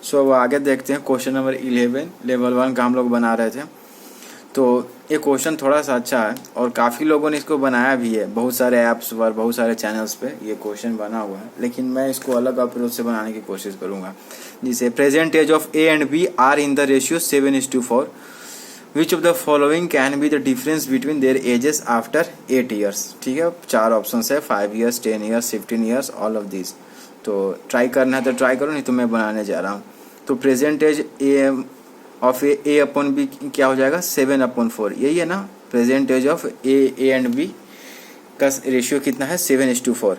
सो अब आगे देखते हैं क्वेश्चन नंबर 11 लेवल 1 का हम लोग बना रहे थे। तो ये क्वेश्चन थोड़ा सा अच्छा है और काफ़ी लोगों ने इसको बनाया भी है, बहुत सारे ऐप्स पर, बहुत सारे चैनल्स पे ये क्वेश्चन बना हुआ है, लेकिन मैं इसको अलग अप्रोच से बनाने की कोशिश करूँगा। जिसे present age of A and B are in the ratio 7:4, which of the following can be the difference between their ages after 8 years. ठीक है, 4 ऑप्शन है, 5 years, 10 years, 15 years, all of this. तो ट्राई करना है तो try करो, नहीं तो मैं बनाने जा रहा हूँ। तो present age A of A upon B क्या हो जाएगा, 7/4, यही है ना। Present age of A and B का रेशियो कितना है, 7:4।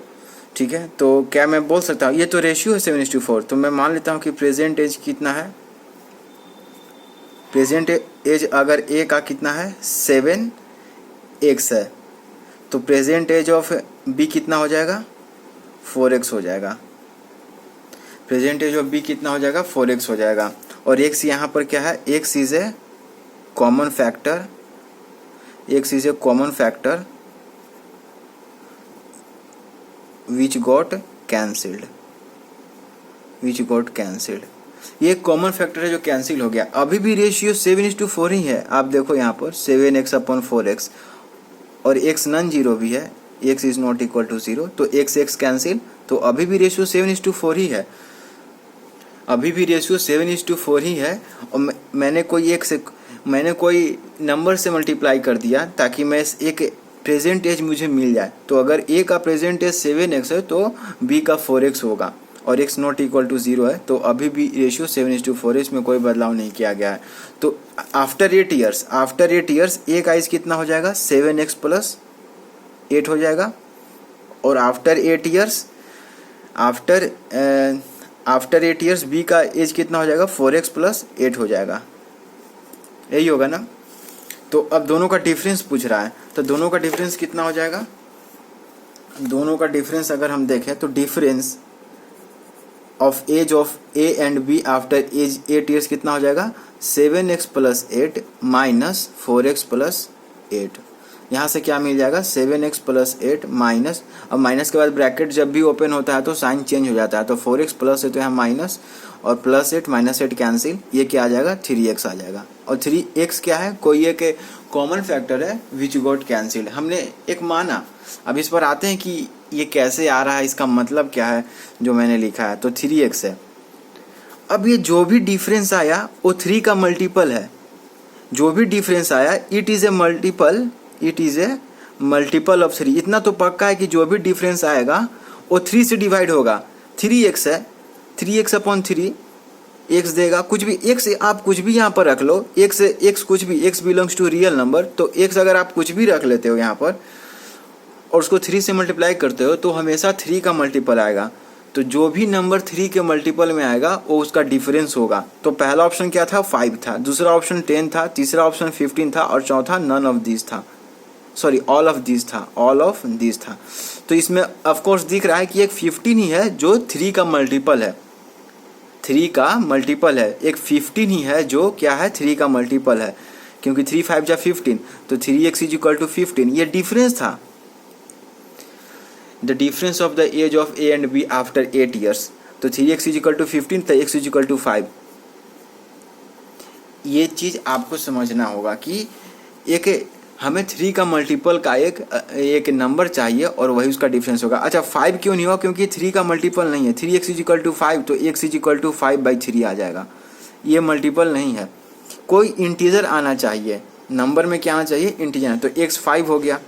ठीक है, तो क्या मैं बोल सकता हूँ, ये तो रेशियो है 7:4, तो मैं मान लेता हूँ कि प्रेजेंट एज कितना है, प्रेजेंट एज अगर ए का कितना है 7x है, तो प्रेजेंट एज ऑफ बी कितना हो जाएगा, 4x हो जाएगा। प्रेजेंट एज ऑफ बी कितना हो जाएगा, 4x हो जाएगा। और x यहाँ पर क्या है, x is a common factor, x is a common factor which got cancelled, which got cancelled. ये कॉमन फैक्टर है जो कैंसिल हो गया। अभी भी रेशियो 7:4 ही है। आप देखो यहाँ पर 7x/4x और x नॉन जीरो भी है, x is not equal to 0, तो x कैंसिल, तो अभी भी रेशियो 7:4 ही है, अभी भी रेशियो 7:4 ही है। और मैंने कोई नंबर से मल्टीप्लाई कर दिया ताकि मैं एक प्रेजेंट एज मुझे मिल जाए। तो अगर a का प्रेजेंट एज 7x है तो b का 4x होगा, और x नॉट इक्वल टू 0 है, तो अभी भी रेशियो 7:4 है, इसमें कोई बदलाव नहीं किया गया है। तो आफ्टर 8 ईयर्स a का एज कितना हो जाएगा, 7x+8 हो जाएगा। और आफ्टर 8 ईयर्स b का एज कितना हो जाएगा, 4x+8 हो जाएगा, यही होगा ना। तो अब दोनों का डिफरेंस पूछ रहा है, तो दोनों का डिफरेंस कितना हो जाएगा, दोनों का डिफरेंस अगर हम देखें तो difference of age of A and B after age 8 years कितना हो जाएगा, 7x+8 माइनस 4x+8। यहाँ से क्या मिल जाएगा, 7x+8 माइनस, अब माइनस के बाद ब्रैकेट जब भी ओपन होता है तो साइन चेंज हो जाता है, तो 4x+ है तो यहाँ माइनस, और +8 -8 कैंसिल, ये क्या आ जाएगा, 3x आ जाएगा। और 3x क्या है, कोई एक कॉमन फैक्टर है विच गॉट कैंसिल्ड, हमने एक माना। अब इस पर आते हैं कि ये कैसे आ रहा है, इसका मतलब क्या है जो मैंने लिखा है। तो 3x है। अब ये जो भी डिफरेंस आया वो 3 का मल्टीपल है, जो भी डिफरेंस आया it is a multiple of 3। इतना तो पक्का है कि जो भी डिफरेंस आएगा वो 3 से डिवाइड होगा। 3x है, 3x/3 x देगा, कुछ भी x आप कुछ भी यहाँ पर रख लो, x कुछ भी, x belongs to real number, तो x अगर आप कुछ भी रख लेते हो यहाँ पर और उसको 3 से मल्टीप्लाई करते हो तो हमेशा 3 का मल्टीपल आएगा। तो जो भी नंबर 3 के मल्टीपल में आएगा वो उसका डिफरेंस होगा। तो पहला ऑप्शन क्या था, 5 था, दूसरा ऑप्शन 10 था, तीसरा ऑप्शन 15 था, और चौथा नन ऑफ दिस था, सॉरी ऑल ऑफ दिस था। तो इसमें ऑफ कोर्स दिख रहा है कि एक 15 ही है जो 3 का मल्टीपल है, 3 का मल्टीपल है, एक 15 ही है जो क्या है, 3 का मल्टीपल है, क्योंकि 3 5 जा 15, तो 3x = 15, ये डिफरेंस था। The difference of the age of A and B after 8 years, तो 3x = 15 तो x = 5। ये चीज़ आपको समझना होगा कि एक हमें 3 का मल्टीपल का एक नंबर चाहिए और वही उसका डिफरेंस होगा। अच्छा 5 क्यों नहीं हुआ, क्योंकि 3 का मल्टीपल नहीं है। 3x = 5 तो x = 5/3 आ जाएगा, ये मल्टीपल नहीं है। कोई इंटीजर आना चाहिए, नंबर में क्या आना चाहिए, इंटीजर। तो x 5 हो गया,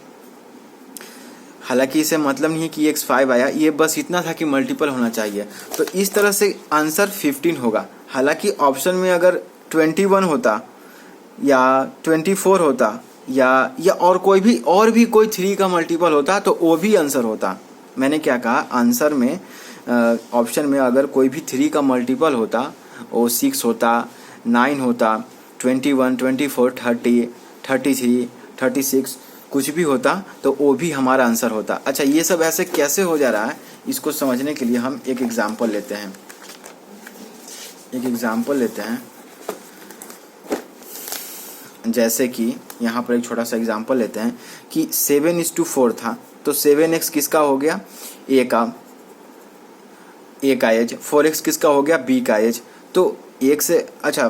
हालांकि इसे मतलब नहीं है कि x 5 आया, ये बस इतना था कि मल्टीपल होना चाहिए। तो इस तरह से आंसर 15 होगा। हालांकि ऑप्शन में अगर 21 होता या 24 होता या और भी कोई 3 का मल्टीपल होता तो वो भी आंसर होता। मैंने क्या कहा, आंसर में ऑप्शन में अगर कोई भी 3 का मल्टीपल होता, वो 6 होता, 9 होता, 21, 24, 30, 33, 36 कुछ भी होता तो वो भी हमारा आंसर होता। अच्छा ये सब ऐसे कैसे हो जा रहा है, इसको समझने के लिए हम एक एग्जाम्पल लेते हैं। जैसे कि यहाँ पर एक छोटा सा एग्जाम्पल लेते हैं कि 7:4 था, तो 7x किसका हो गया, ए का एज, 4x किसका हो गया, बी का एज। तो x अच्छा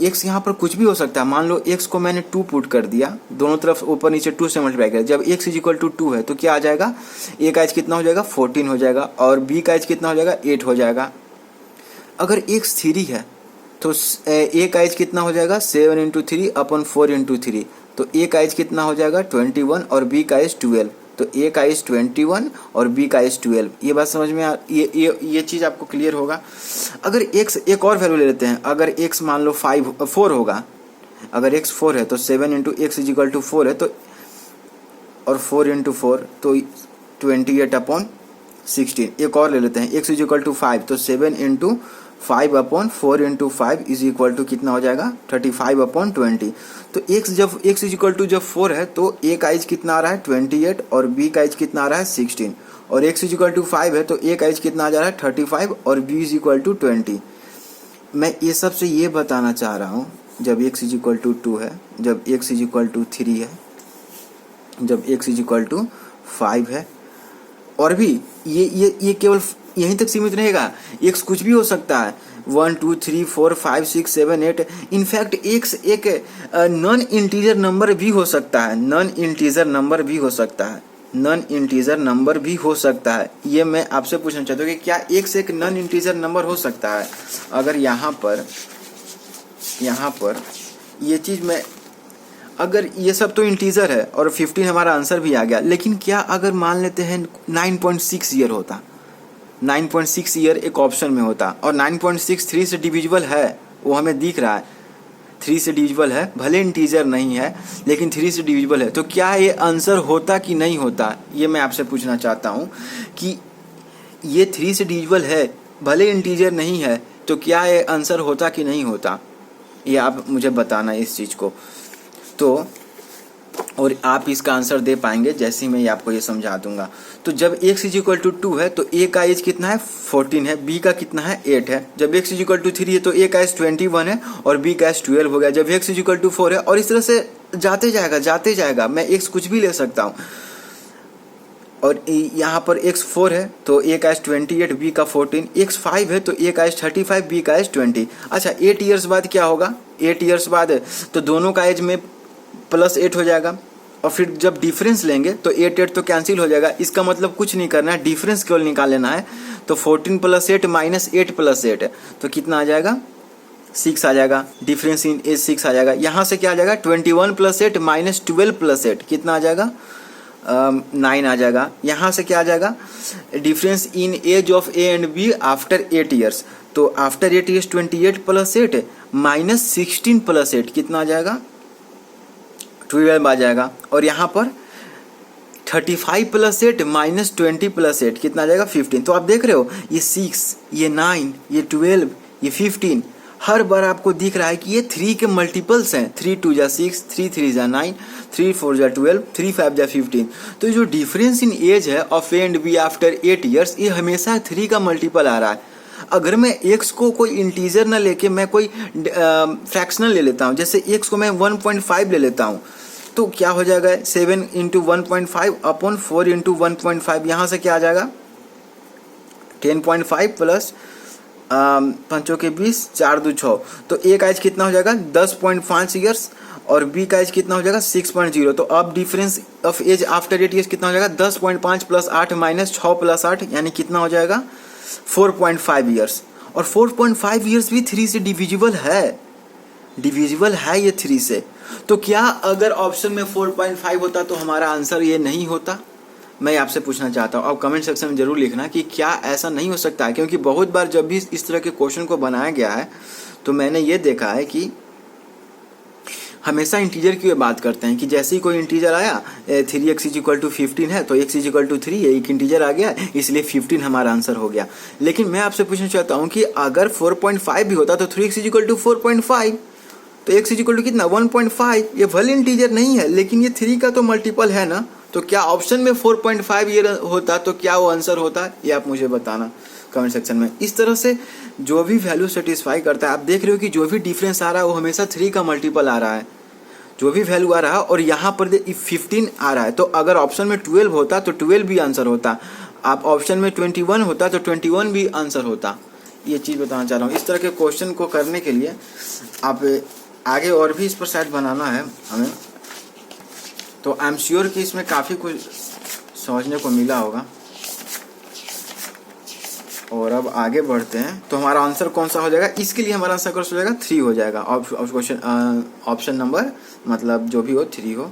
x यहाँ पर कुछ भी हो सकता है। मान लो x को मैंने 2 पुट कर दिया, दोनों तरफ ऊपर नीचे 2 से मल्टीप्लाई कर। जब x इज इक्वल टू 2 है तो क्या आ जाएगा, a का एज कितना हो जाएगा 14 हो जाएगा और b का एज कितना हो जाएगा 8 हो जाएगा। अगर x 3 है तो a का एज कितना हो जाएगा 7 इंटू 3 अपन 4 इंटू 3, तो a का एज कितना हो जाएगा 21 और b का एज 12। तो a का एज 21 और b का एज 12। ये बात समझ में ये चीज़ आपको क्लियर होगा। अगर x एक और वैल्यू ले लेते हैं, अगर x मान लो 4 होगा, अगर x 4 है तो 7 into x is equal to 4 है, तो और 4 इंटू 4 तो 28 अपॉन 16। एक और ले लेते हैं, x इज इक्वल टू 5 तो 7 into 5 upon 4 into 5 is equal to कितना हो जाएगा 35 अपॉन 20। तो x इज इक्वल टू जब 4 है तो a का एज कितना आ रहा है 28 और b का एज कितना आ रहा है 16, और x इज इक्वल टू 5 है तो a का एज कितना आ जा रहा है 35 और b इज इक्वल टू 20। मैं ये सबसे ये बताना चाह रहा हूँ, जब x इज इक्वल टू 2 है, जब x इज इक्वल टू 3 है, जब x इज इक्वल टू 5 है, और भी ये केवल यहीं तक सीमित रहेगा। x कुछ भी हो सकता है, 1 2 3 4 5 6 7 8। इनफैक्ट x एक नॉन इंटीजर नंबर भी हो सकता है, नॉन इंटीजर नंबर भी हो सकता है, नॉन इंटीजर नंबर भी हो सकता है। ये मैं आपसे पूछना चाहता हूँ कि क्या x एक नॉन इंटीजर नंबर हो सकता है। अगर यहाँ पर ये चीज़ मैं, अगर ये सब तो इंटीजर है और 15 हमारा आंसर भी आ गया, लेकिन क्या अगर मान लेते हैं 9.6 ईयर होता, 9.6 ईयर एक ऑप्शन में होता और 9.6 3 से डिविजिबल है, वो हमें दिख रहा है 3 से डिविजिबल है, भले इंटीजर नहीं है लेकिन 3 से डिविजिबल है, तो क्या ये आंसर होता कि नहीं होता, ये मैं आपसे पूछना चाहता हूँ कि ये 3 से डिविजिबल है भले इंटीजर नहीं है, तो क्या ये आंसर होता कि नहीं होता, ये आप मुझे बताना इस चीज़ को। तो और आप इसका आंसर दे पाएंगे जैसे ही मैं आपको ये समझा दूंगा। तो जब x इज इक्वल टू 2 है तो a का एज कितना है 14 है, b का कितना है 8 है। जब x इज इक्वल टू 3 है तो a का एज 21 है और b का एज 12 हो गया। जब x इज इक्वल टू 4 है, और इस तरह से जाते जाएगा, मैं x कुछ भी ले सकता हूँ। और यहाँ पर x 4 है तो a का एज 28, b का 14, x 5 है तो a का एज 35, b का एज 20। अच्छा 8 ईयर्स बाद क्या होगा, 8 ईयर्स बाद तो दोनों का एज में +8 हो जाएगा, और फिर जब डिफरेंस लेंगे तो 8 तो कैंसिल हो जाएगा। इसका मतलब कुछ नहीं करना है, डिफरेंस केवल निकाल लेना है। तो 14 + 8 - 8 + 8 तो कितना आ जाएगा 6 आ जाएगा, डिफरेंस इन एज 6 आ जाएगा। यहाँ से क्या आ जाएगा 21 + 8 - 12 + 8 कितना आ जाएगा 9 आ जाएगा। यहाँ से क्या आ जाएगा difference in age of A and B after 8 years, तो आफ्टर 8 ईयर्स 28 + 8 - 16 + 8 कितना आ जाएगा 12 आ जाएगा। और यहाँ पर 35 + 8 - 20 + 8 कितना आ जाएगा 15। तो आप देख रहे हो ये 6, ये 9, ये 12, ये 15, हर बार आपको दिख रहा है कि ये 3 के मल्टीपल्स हैं। 3 2 जा 6, 3 3 जा 9, 3 4 जा 12, 3 5 जा 15। तो जो डिफरेंस इन एज है of A and B after 8 years, ये हमेशा 3 का मल्टीपल आ रहा है। अगर मैं x को कोई इंटीजर ना लेके मैं कोई फ्रैक्शनल ले लेता हूँ, जैसे x को मैं 1.5 ले लेता हूँ, तो क्या हो जाएगा 7 × 1.5 अपॉन 4 × 1.5, यहाँ से क्या आ जाएगा 10.5 प्लस 5 के 20, 4 2 6, तो a का एज कितना हो जाएगा 10.5 ईयर्स और b का एज कितना हो जाएगा 6.0। तो अब difference of age after 8 years कितना हो जाएगा 10.5 + 8 - 6 + 8 यानी कितना हो जाएगा 4.5 ईयर्स। और 4.5 ईयर्स भी 3 से डिविजिबल है, डिविजिबल है ये 3 से। तो क्या अगर ऑप्शन में 4.5 होता तो हमारा आंसर ये नहीं होता, मैं आपसे पूछना चाहता हूँ। अब कमेंट सेक्शन में जरूर लिखना कि क्या ऐसा नहीं हो सकता है, क्योंकि बहुत बार जब भी इस तरह के क्वेश्चन को बनाया गया है तो मैंने ये देखा है कि हमेशा इंटीजर की बात करते हैं कि जैसे ही कोई इंटीजर आया 3x = 15 है तो x = 3 है, एक इंटीजर आ गया इसलिए 15 हमारा आंसर हो गया। लेकिन मैं आपसे पूछना चाहता हूँ कि अगर 4.5 भी होता तो 3x = 4.5, तो x = कितना 1.5, ये भले इंटीजर नहीं है लेकिन ये 3 का तो मल्टीपल है ना। तो क्या ऑप्शन में 4.5 ईयर होता तो क्या वो आंसर होता, ये आप मुझे बताना कमेंट सेक्शन में। इस तरह से जो भी वैल्यू सेटिस्फाई करता है, आप देख रहे हो कि जो भी डिफरेंस आ रहा है वो हमेशा 3 का मल्टीपल आ रहा है, जो भी वैल्यू आ रहा है। और यहाँ पर 15 आ रहा है, तो अगर ऑप्शन में 12 होता तो 12 भी आंसर होता, आप ऑप्शन में 21 होता तो 21 भी आंसर होता। ये चीज़ बताना चाह रहा हूँ। इस तरह के क्वेश्चन को करने के लिए आप आगे और भी इस पर शायद बनाना है हमें, तो आई एम श्योर कि इसमें काफ़ी कुछ समझने को मिला होगा। और अब आगे बढ़ते हैं, तो हमारा आंसर कौन सा हो जाएगा? इसके लिए हमारा आंसर कौन सा हो जाएगा? 3 हो जाएगा। ऑप्शन नंबर मतलब जो भी हो 3 हो।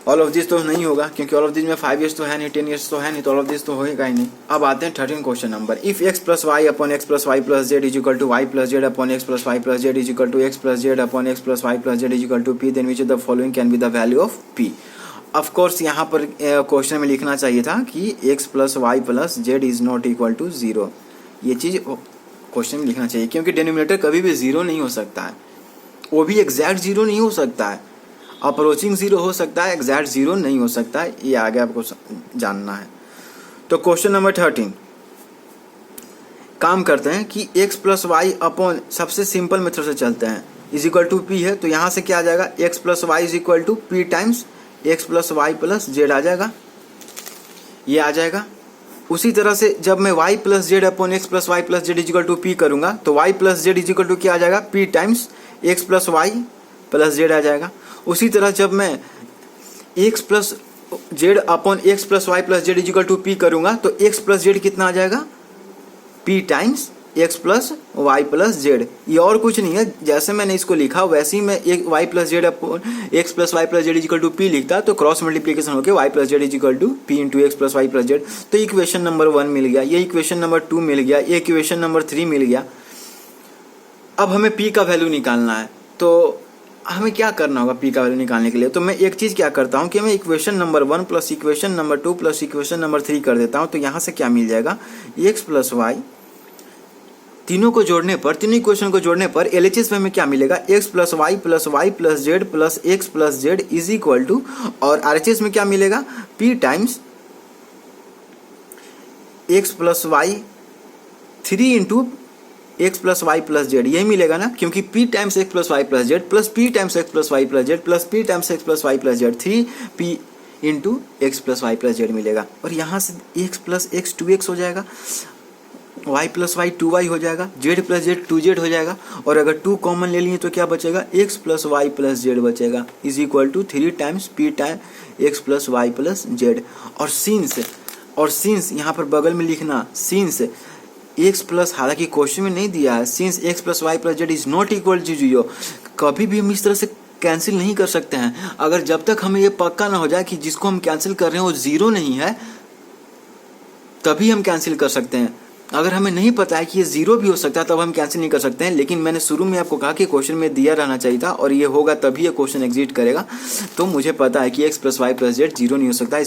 ऑल ऑफ दिस तो नहीं होगा क्योंकि ऑल ऑफ दिस में 5 ईयर्स तो है नहीं, 10 ईयर्स तो है नहीं, तो ऑल ऑफ दिस तो होएगा ही नहीं। अब आते हैं 13 question number. If x plus Y upon x plus Y plus Z is equal to y plus Z upon x plus Y plus Z is equal to x plus Z upon x plus Y plus Z is equal to p, then which of the following can be the value of p. Of course यहाँ पर question में लिखना चाहिए था कि x plus Y plus Z is not equal to 0। ये चीज़ question में लिखना चाहिए क्योंकि डिनोमिनेटर कभी भी 0 नहीं हो सकता है, वो भी एग्जैक्ट 0 नहीं हो सकता है, अप्रोचिंग 0 हो सकता है, एग्जैक्ट 0 नहीं हो सकता है। ये आगे आपको जानना है। तो क्वेश्चन नंबर 13 काम करते हैं कि x प्लस वाई अपॉन, सबसे सिंपल मेथड से चलते हैं, इज इक्वल टू पी है, तो यहाँ से क्या आ जाएगा? x plus Y is equal to P times x plus Y plus Z आ जाएगा, ये आ जाएगा। उसी तरह से जब मैं y plus Z upon x plus Y plus Z is equal to P करूँगा तो y plus Z is equal to क्या आ जाएगा? p times x plus Y plus Z आ जाएगा। उसी तरह जब मैं x plus Z upon x plus Y plus Z is equal to P करूँगा तो x प्लस जेड कितना आ जाएगा? p times x plus Y plus Z. ये और कुछ नहीं है, जैसे मैंने इसको लिखा वैसे ही मैं एक y plus Z upon x plus Y plus Z is equal to p लिखता तो क्रॉस मल्टीप्लीकेशन होकर y plus Z is equal to p into x plus Y plus z. तो इक्वेशन नंबर 1 मिल गया, ये इक्वेशन नंबर 2 मिल गया, ये इक्वेशन नंबर 3 मिल गया। अब हमें p का वैल्यू निकालना है, तो हमें क्या करना होगा p का वैल्यू निकालने के लिए? तो मैं एक चीज़ क्या करता हूँ कि मैं equation number 1 plus equation number 2 plus equation number 3 कर देता हूँ। तो यहाँ से क्या मिल जाएगा? x प्लस वाई, तीनों को जोड़ने पर, तीनों इक्वेशन को जोड़ने पर LHS में हमें क्या मिलेगा? x plus Y plus z plus x plus Z is equal to, और RHS में क्या मिलेगा? p times x plus y 3 into x plus Y plus z, यही मिलेगा ना, क्योंकि p times x plus Y plus z plus p times x plus Y plus z plus p times x plus Y plus z 3p into x plus Y plus z मिलेगा। और यहाँ से x plus x 2x हो जाएगा, y plus Y 2y हो जाएगा, z plus Z 2z हो जाएगा, और अगर 2 कॉमन ले लिए तो क्या बचेगा? x plus Y plus Z बचेगा is equal to 3 times p time X plus Y plus Z. और सिंस यहाँ पर बगल में लिखना, सिंस x प्लस, हालांकि क्वेश्चन में नहीं दिया है, since x plus Y plus Z is not equal to 0, कभी भी हम इस तरह से कैंसिल नहीं कर सकते हैं। अगर जब तक हमें ये पक्का ना हो जाए कि जिसको हम कैंसिल कर रहे हैं वो 0 नहीं है, तभी हम कैंसिल कर सकते हैं। अगर हमें नहीं पता है कि ये 0 भी हो सकता है तब हम कैंसिल नहीं कर सकते हैं। लेकिन मैंने शुरू में आपको कहा कि क्वेश्चन में दिया रहना चाहिए था और ये होगा तभी ये क्वेश्चन एग्जिस्ट करेगा। तो मुझे पता है कि x plus Y plus z 0 नहीं हो सकता,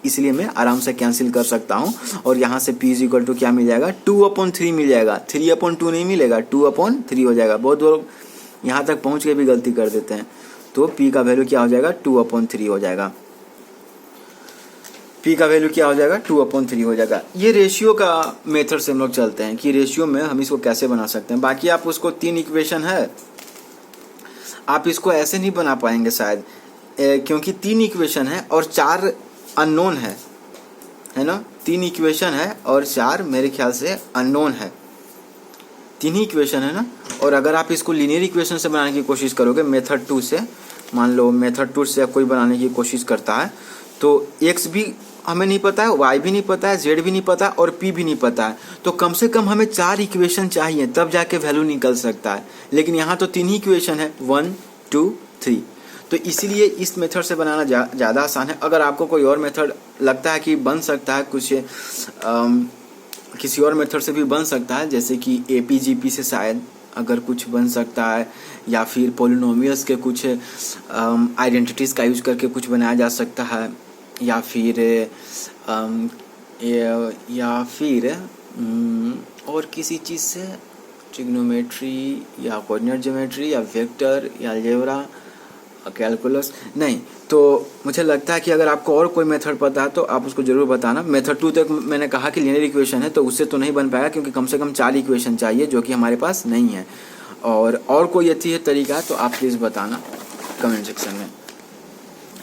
इसलिए मैं आराम से कैंसिल कर सकता हूँ। और यहाँ से p इज इक्वल टू क्या मिल जाएगा? 2/3 मिल जाएगा, 3/2 नहीं मिलेगा, 2/3 हो जाएगा। बहुत लोग यहाँ तक पहुँच के भी गलती कर देते हैं। तो p का वैल्यू क्या हो जाएगा? 2/3 हो जाएगा। p का वैल्यू क्या हो जाएगा? 2/3 हो जाएगा। ये रेशियो का मेथड से हम लोग चलते हैं कि रेशियो में हम इसको कैसे बना सकते हैं। बाकी आप उसको 3 इक्वेशन है, आप इसको ऐसे नहीं बना पाएंगे शायद, क्योंकि 3 इक्वेशन है और 4 अननोन है ना। 3 इक्वेशन है और 4 मेरे ख्याल से अननोन है, 3 ही इक्वेशन है ना। और अगर आप इसको लीनियर इक्वेशन से बनाने की कोशिश करोगे, मेथड 2 से, मान लो मेथड 2 से कोई बनाने की कोशिश करता है तो x भी हमें नहीं पता है, y भी नहीं पता है, z भी नहीं पता है और p भी नहीं पता है, तो कम से कम हमें 4 इक्वेशन चाहिए तब जाके वैल्यू निकल सकता है। लेकिन यहाँ तो 3 ही इक्वेशन है, 1 2 3, तो इसीलिए इस मेथड से बनाना ज़्यादा आसान है। अगर आपको कोई और मेथड लगता है कि बन सकता है, कुछ किसी और मेथड से भी बन सकता है, जैसे कि APGP से शायद अगर कुछ बन सकता है, या फिर पोलिनोमियल्स के कुछ आइडेंटिटीज़ का यूज़ करके कुछ बनाया जा सकता है, या फिर और किसी चीज़ से, ट्रिग्नोमेट्री या कोऑर्डिनेट ज्योमेट्री या वेक्टर या अलजेब्रा, कैलकुलस नहीं। तो मुझे लगता है कि अगर आपको और कोई मेथड पता है तो आप उसको ज़रूर बताना। मेथड 2 तक मैंने कहा कि लीनियर इक्वेशन है, तो उससे तो नहीं बन पाएगा क्योंकि कम से कम 4 इक्वेशन चाहिए जो कि हमारे पास नहीं है। और कोई अच्छी तरीका है तो आप प्लीज़ बताना कमेंट सेक्शन में,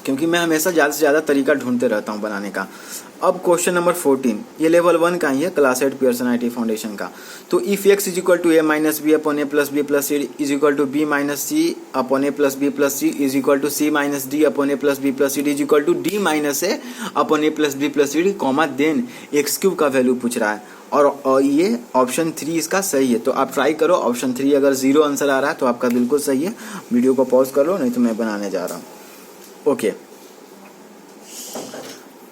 क्योंकि मैं हमेशा ज़्यादा से ज़्यादा तरीका ढूंढते रहता हूँ बनाने का। अब क्वेश्चन नंबर 14, ये लेवल 1 का ही है, क्लास 8 पियर्सन आईटी फाउंडेशन का। तो if x is equal to a minus B upon A plus B plus c is equal to b minus C upon A plus B plus c is equal to c minus D upon A plus B plus C d is equal to d minus a upon A plus B plus C d comma then x cube का value पूछ रहा है। और ये option 3 इसका सही है, तो आप ट्राई करो। ऑप्शन 3 अगर 0 आंसर आ रहा है तो आपका बिल्कुल सही है। वीडियो को पॉज कर लो, नहीं तो मैं बनाने जा रहा हूँ। ओके,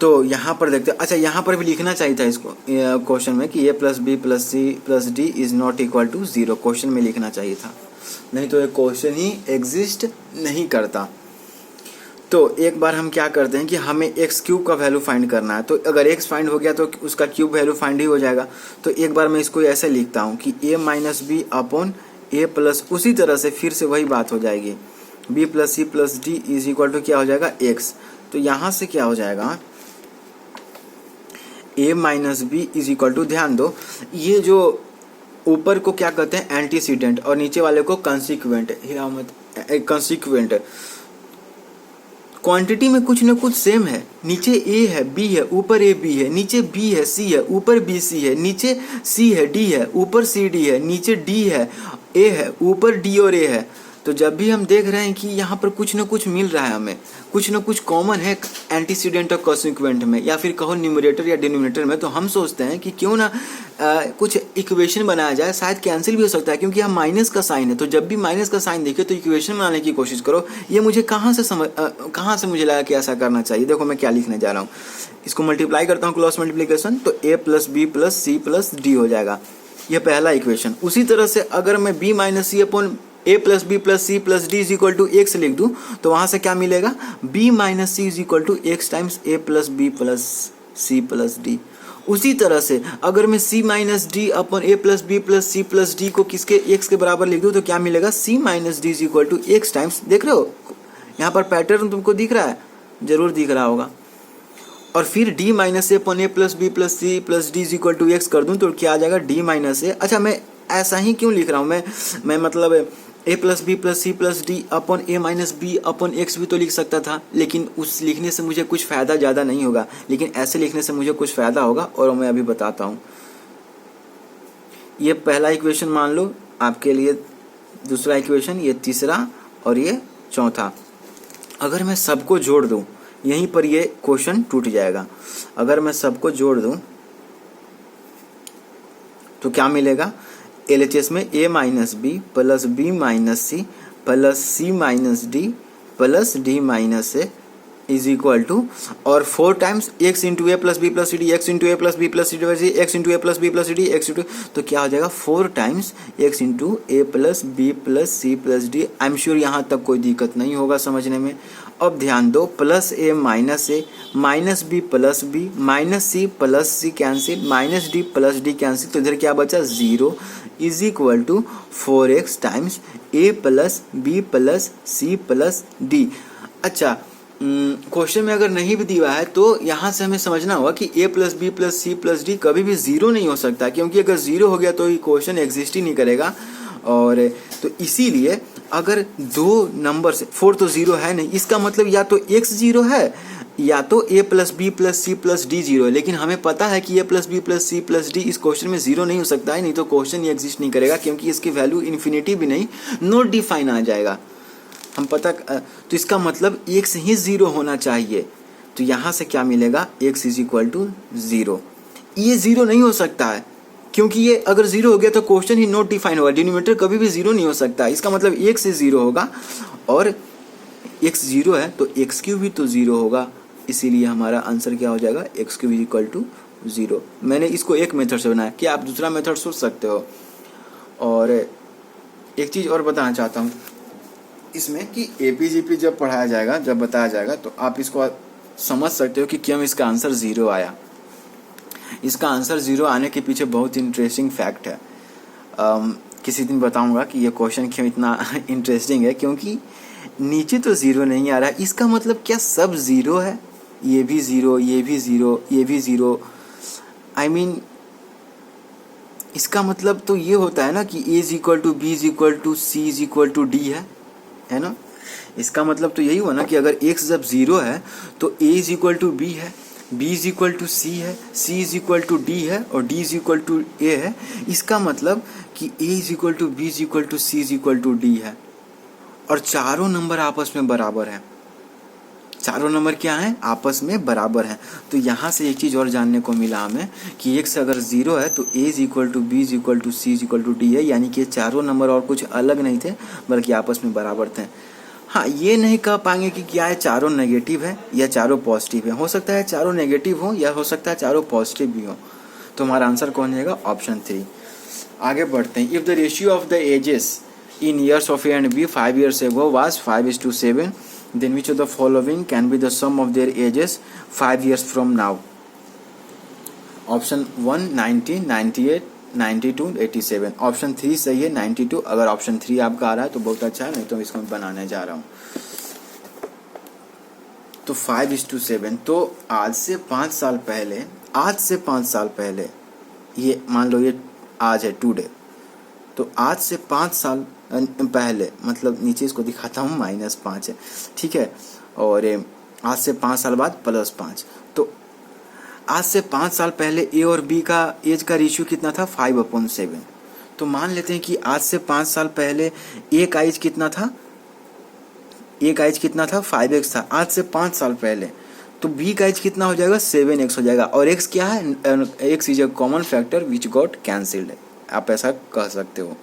तो यहाँ पर देखते हैं। अच्छा, यहाँ पर भी लिखना चाहिए था इसको क्वेश्चन में कि A plus B plus C plus D is not equal to 0। Question में लिखना चाहिए था, नहीं तो ये क्वेश्चन ही एग्जिस्ट नहीं करता। तो एक बार हम क्या करते हैं कि हमें एक्स क्यूब का वैल्यू फाइंड करना है। तो अगर एक्स फाइंड हो गया तो उसका क्यूब वैल्यू फाइंड ही हो जाएगा। तो एक बार मैं इसको ऐसे लिखता हूँ कि a minus B upon A plus, उसी तरह से फिर से वही बात हो जाएगी, b plus C plus D is equal to क्या हो जाएगा, एक्स। तो यहाँ से क्या हो जाएगा, A minus B is equal to, ध्यान दो ये जो ऊपर को क्या कहते हैं एंटीसीडेंट और नीचे वाले को कंसिक्वेंट, कंसिक्वेंट। क्वांटिटी में कुछ ना कुछ सेम है, नीचे ए है बी है ऊपर ए बी है, नीचे बी है सी है ऊपर बी सी है, नीचे सी है डी है ऊपर सी डी है, नीचे डी है ए है ऊपर डी और ए है। तो जब भी हम देख रहे हैं कि यहाँ पर कुछ ना कुछ मिल रहा है, हमें कुछ ना कुछ कॉमन है एंटीसीडेंट और कॉन्सिक्वेंट में, या फिर कहो न्यूमरेटर या डिनोमिनेटर में, तो हम सोचते हैं कि क्यों ना कुछ इक्वेशन बनाया जाए, शायद कैंसिल भी हो सकता है क्योंकि यहाँ माइनस का साइन है। तो जब भी माइनस का साइन देखे तो इक्वेशन बनाने की कोशिश करो। ये मुझे कहाँ से मुझे लगा कि ऐसा करना चाहिए। देखो मैं क्या लिखने जा रहा हूँ, इसको मल्टीप्लाई करता हूँ क्रॉस मल्टीप्लीकेशन, तो A plus B plus C plus D हो जाएगा, यह पहला इक्वेशन। उसी तरह से अगर मैं B minus C upon A plus B plus C plus D is equal to X लिख दूं तो वहां से क्या मिलेगा, B minus C is equal to X times A plus B plus C plus D. उसी तरह से अगर मैं सी माइनस डी अपॉन ए प्लस बी प्लस सी प्लस डी को किसके एक्स के बराबर लिख दूं तो क्या मिलेगा, C minus D is equal to X times, देख रहे हो यहाँ पर पैटर्न तुमको दिख रहा है, जरूर दिख रहा होगा। और फिर d minus a upon A plus B plus C plus D is equal to x कर दूं तो क्या आ जाएगा, डी माइनस ए। अच्छा, मैं ऐसा ही क्यों लिख रहा हूँ, मैं मतलब A plus B plus C plus D upon A minus B upon X भी तो लिख सकता था, लेकिन उस लिखने से मुझे कुछ फ़ायदा ज़्यादा नहीं होगा, लेकिन ऐसे लिखने से मुझे कुछ फ़ायदा होगा और मैं अभी बताता हूँ। ये पहला इक्वेशन मान लो आपके लिए, दूसरा इक्वेशन, ये तीसरा और ये चौथा। अगर मैं सबको जोड़ दूँ यहीं पर ये क्वेश्चन टूट जाएगा। अगर मैं सबको जोड़ दूँ तो क्या मिलेगा, LHS में a minus B plus B minus C plus C minus D plus D minus A is equal to, और 4 times X into A plus B plus C D, X into A plus B plus C D, X into A plus B plus C D, X into, तो क्या हो जाएगा 4 times X into A plus B plus C plus D. I am sure यहाँ तक कोई दिक्कत नहीं होगा समझने में। अब ध्यान दो, plus A minus B plus B minus C plus C cancel, minus D plus D cancel, तो इधर क्या बचा 0 is equal to 4x times A plus B plus C plus D. अच्छा, क्वेश्चन में अगर नहीं भी दिया है तो यहाँ से हमें समझना होगा कि a plus B plus C plus d कभी भी 0 नहीं हो सकता, क्योंकि अगर 0 हो गया तो ये क्वेश्चन एग्जिस्ट ही नहीं करेगा। और तो इसीलिए अगर दो नंबर से 4 तो 0 है नहीं, इसका मतलब या तो x 0 है या तो a plus B plus C plus d 0 है। लेकिन हमें पता है कि a plus B plus C plus d इस क्वेश्चन में 0 नहीं हो सकता है, नहीं तो क्वेश्चन ये एग्जिस्ट नहीं करेगा, क्योंकि इसकी वैल्यू इन्फिनिटी भी नहीं, नॉट डिफाइन आ जाएगा। हम पता, तो इसका मतलब x ही 0 होना चाहिए। तो यहाँ से क्या मिलेगा, x इज इक्वल टू 0। ये 0 नहीं हो सकता है, क्योंकि ये अगर 0 हो गया तो क्वेश्चन ही नॉट डिफाइन होगा, डिनोमिनेटर कभी भी 0 नहीं हो सकता। इसका मतलब x से 0 होगा, और x 0 है तो x क्यूब भी तो 0 होगा, इसीलिए हमारा आंसर क्या हो जाएगा, x क्यूब इक्वल टू 0। मैंने इसको एक मेथड से बनाया, क्या आप दूसरा मेथड सोच सकते हो। और एक चीज़ और बताना चाहता हूँ इसमें कि APGP जब पढ़ाया जाएगा, जब बताया जाएगा, तो आप इसको समझ सकते हो कि क्यों इसका आंसर 0 आया। इसका आंसर 0 आने के पीछे बहुत इंटरेस्टिंग फैक्ट है। किसी दिन बताऊंगा कि ये क्वेश्चन क्यों इतना इंटरेस्टिंग है, क्योंकि नीचे तो 0 नहीं आ रहा है। इसका मतलब क्या सब 0 है, ये भी 0, ये भी 0, ये भी 0। आई मीन इसका मतलब तो ये होता है ना कि A is equal to B is equal to C is equal to D है ना। इसका मतलब तो यही हुआ ना कि अगर x जब 0 है तो a is equal to B है, B is equal to C है, C is equal to D है और D is equal to A है। इसका मतलब कि A is equal to B is equal to C is equal to D है और चारों नंबर आपस में बराबर हैं। चारों नंबर क्या हैं? आपस में बराबर हैं। तो यहाँ से एक चीज़ और जानने को मिला हमें कि x अगर 0 है तो a is equal to B is equal to C is equal to D है, यानी कि चारों नंबर और कुछ अलग नहीं थे बल्कि आपस में बराबर थे। हाँ, ये नहीं कह पाएंगे कि क्या है चारों नेगेटिव है या चारों पॉजिटिव है। हो सकता है चारों नेगेटिव हो या हो सकता है चारों पॉजिटिव भी हो। तो हमारा आंसर कौन जाएगा? ऑप्शन 3। आगे बढ़ते हैं। If the ratio of the ages in years of A and B 5 years ago was 5:7, then which of the following can be the sum of their ages 5 years from now? Option 1 90, 98, 92, 87। Option 3 सही है 92। अगर option 3 आपका आ रहा है तो बहुत अच्छा है, नहीं तो इसको मैं बनाने जा रहा हूँ। तो 5:7, तो आज से 5 साल पहले, ये मान लो ये आज है टुडे, तो आज से 5 साल पहले, मतलब नीचे इसको दिखाता हूँ -5 है, ठीक है, और आज से 5 साल बाद +5। तो आज से 5 साल पहले ए और बी का एज का रेशियो कितना था? 5/7। तो मान लेते हैं कि आज से 5 साल पहले ए का एज कितना था? 5x था आज से 5 साल पहले। तो बी का एज कितना हो जाएगा? 7x हो जाएगा। और x क्या है? x is a common factor which got cancelled, आप ऐसा कह सकते हो।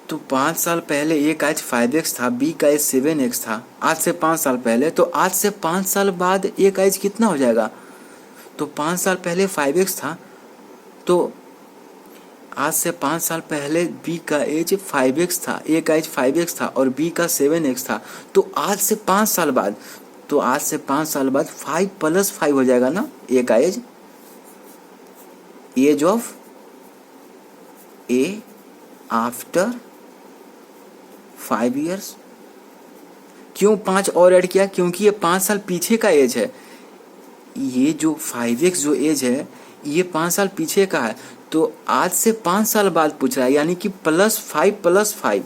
तो 5 साल पहले ए का एज 5x था, बी का एज 7x था आज से 5 साल पहले। तो आज से 5 साल बाद ए का एज कितना हो जाएगा? तो 5 साल पहले 5x था, तो आज से 5 साल पहले बी का एज 5x था, ए का एज 5x था और बी का 7x था। तो आज से 5 साल बाद, 5 + 5 हो जाएगा ना ए का age of A after 5 years। क्यों 5 और ऐड किया? क्योंकि ये 5 साल पीछे का एज है। ये जो 5x जो एज है ये 5 साल पीछे का है। तो आज से 5 साल बाद पूछ रहा है, यानी कि +5 + 5,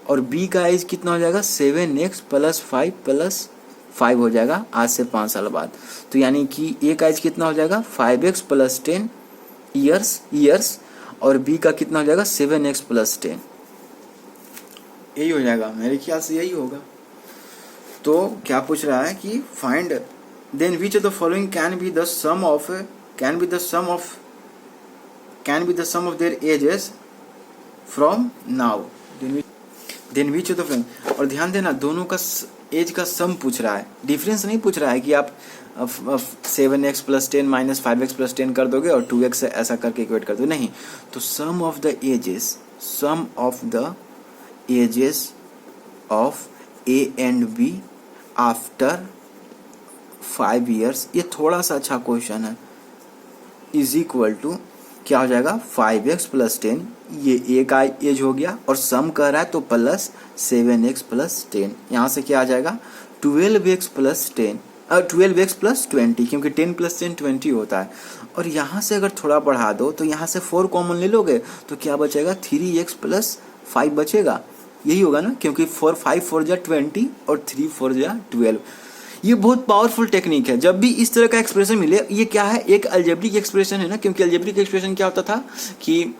और b का एज कितना हो जाएगा? 7x + 5 + 5 हो जाएगा आज से 5 साल बाद। तो यानी कि a का एज कितना हो जाएगा? 5x + 10 ईयर्स और b का कितना हो जाएगा? 7x + 10। यही हो जाएगा, मेरे ख्याल से यही होगा। तो क्या पूछ रहा है कि find then which of the following can be the sum of their ages from now, then which of the following. और ध्यान देना, दोनों का एज का सम पूछ रहा है, डिफरेंस नहीं पूछ रहा है कि आप 7x + 10 - 5x + 10 कर दोगे और 2x ऐसा करके इक्वेट कर दो, नहीं। तो sum of the ages of A and B after 5 years, ये थोड़ा सा अच्छा क्वेश्चन है, इज इक्वल टू क्या हो जाएगा? 5x + 10, ये ए का एज हो गया और सम कर रहा है तो प्लस 7x + 10। यहाँ से क्या आ जाएगा? 12x + 10 12x + 20, क्योंकि 10 + 10 20 होता है। और यहाँ से अगर थोड़ा बढ़ा दो तो यहाँ से 4 कॉमन ले लोगे तो क्या बचेगा? 3x + 5 बचेगा। यही होगा ना, क्योंकि 5 4 जा 20 और 3 4 जा 12। ये बहुत पावरफुल टेक्निक है। जब भी इस तरह का एक्सप्रेशन मिले, ये क्या है? एक अलजेब्रिक एक्सप्रेशन है ना, क्योंकि अलजेब्रिक एक्सप्रेशन क्या होता था कि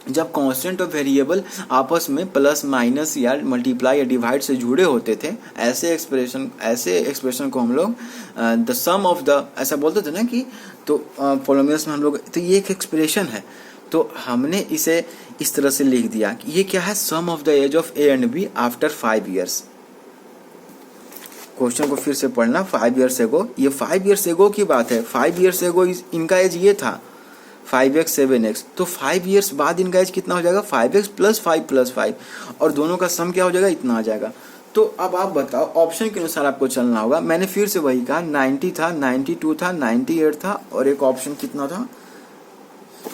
जब कांस्टेंट और वेरिएबल आपस में प्लस माइनस या मल्टीप्लाई या डिवाइड से जुड़े होते थे, ऐसे एक्सप्रेशन को हम लोग द सम ऑफ द ऐसा बोलते थे ना कि, तो पॉलिनोमियल्स में हम लोग, तो ये एक एक्सप्रेशन है। तो हमने इसे इस तरह से लिख दिया कि ये क्या है? Sum of the age of A and B after 5 years। Question को फिर से पढ़ना। 5 years ago, ये 5 years ago की बात है। 5 years ago इनका एज ये था 5x 7x, तो 5 years बाद इनका एज कितना हो जाएगा? 5x + 5 + 5, और दोनों का सम क्या हो जाएगा? इतना आ जाएगा। तो अब आप बताओ, ऑप्शन के अनुसार आपको चलना होगा। मैंने फिर से वही कहा, 90 था, 92 था, 98 था और एक ऑप्शन कितना था?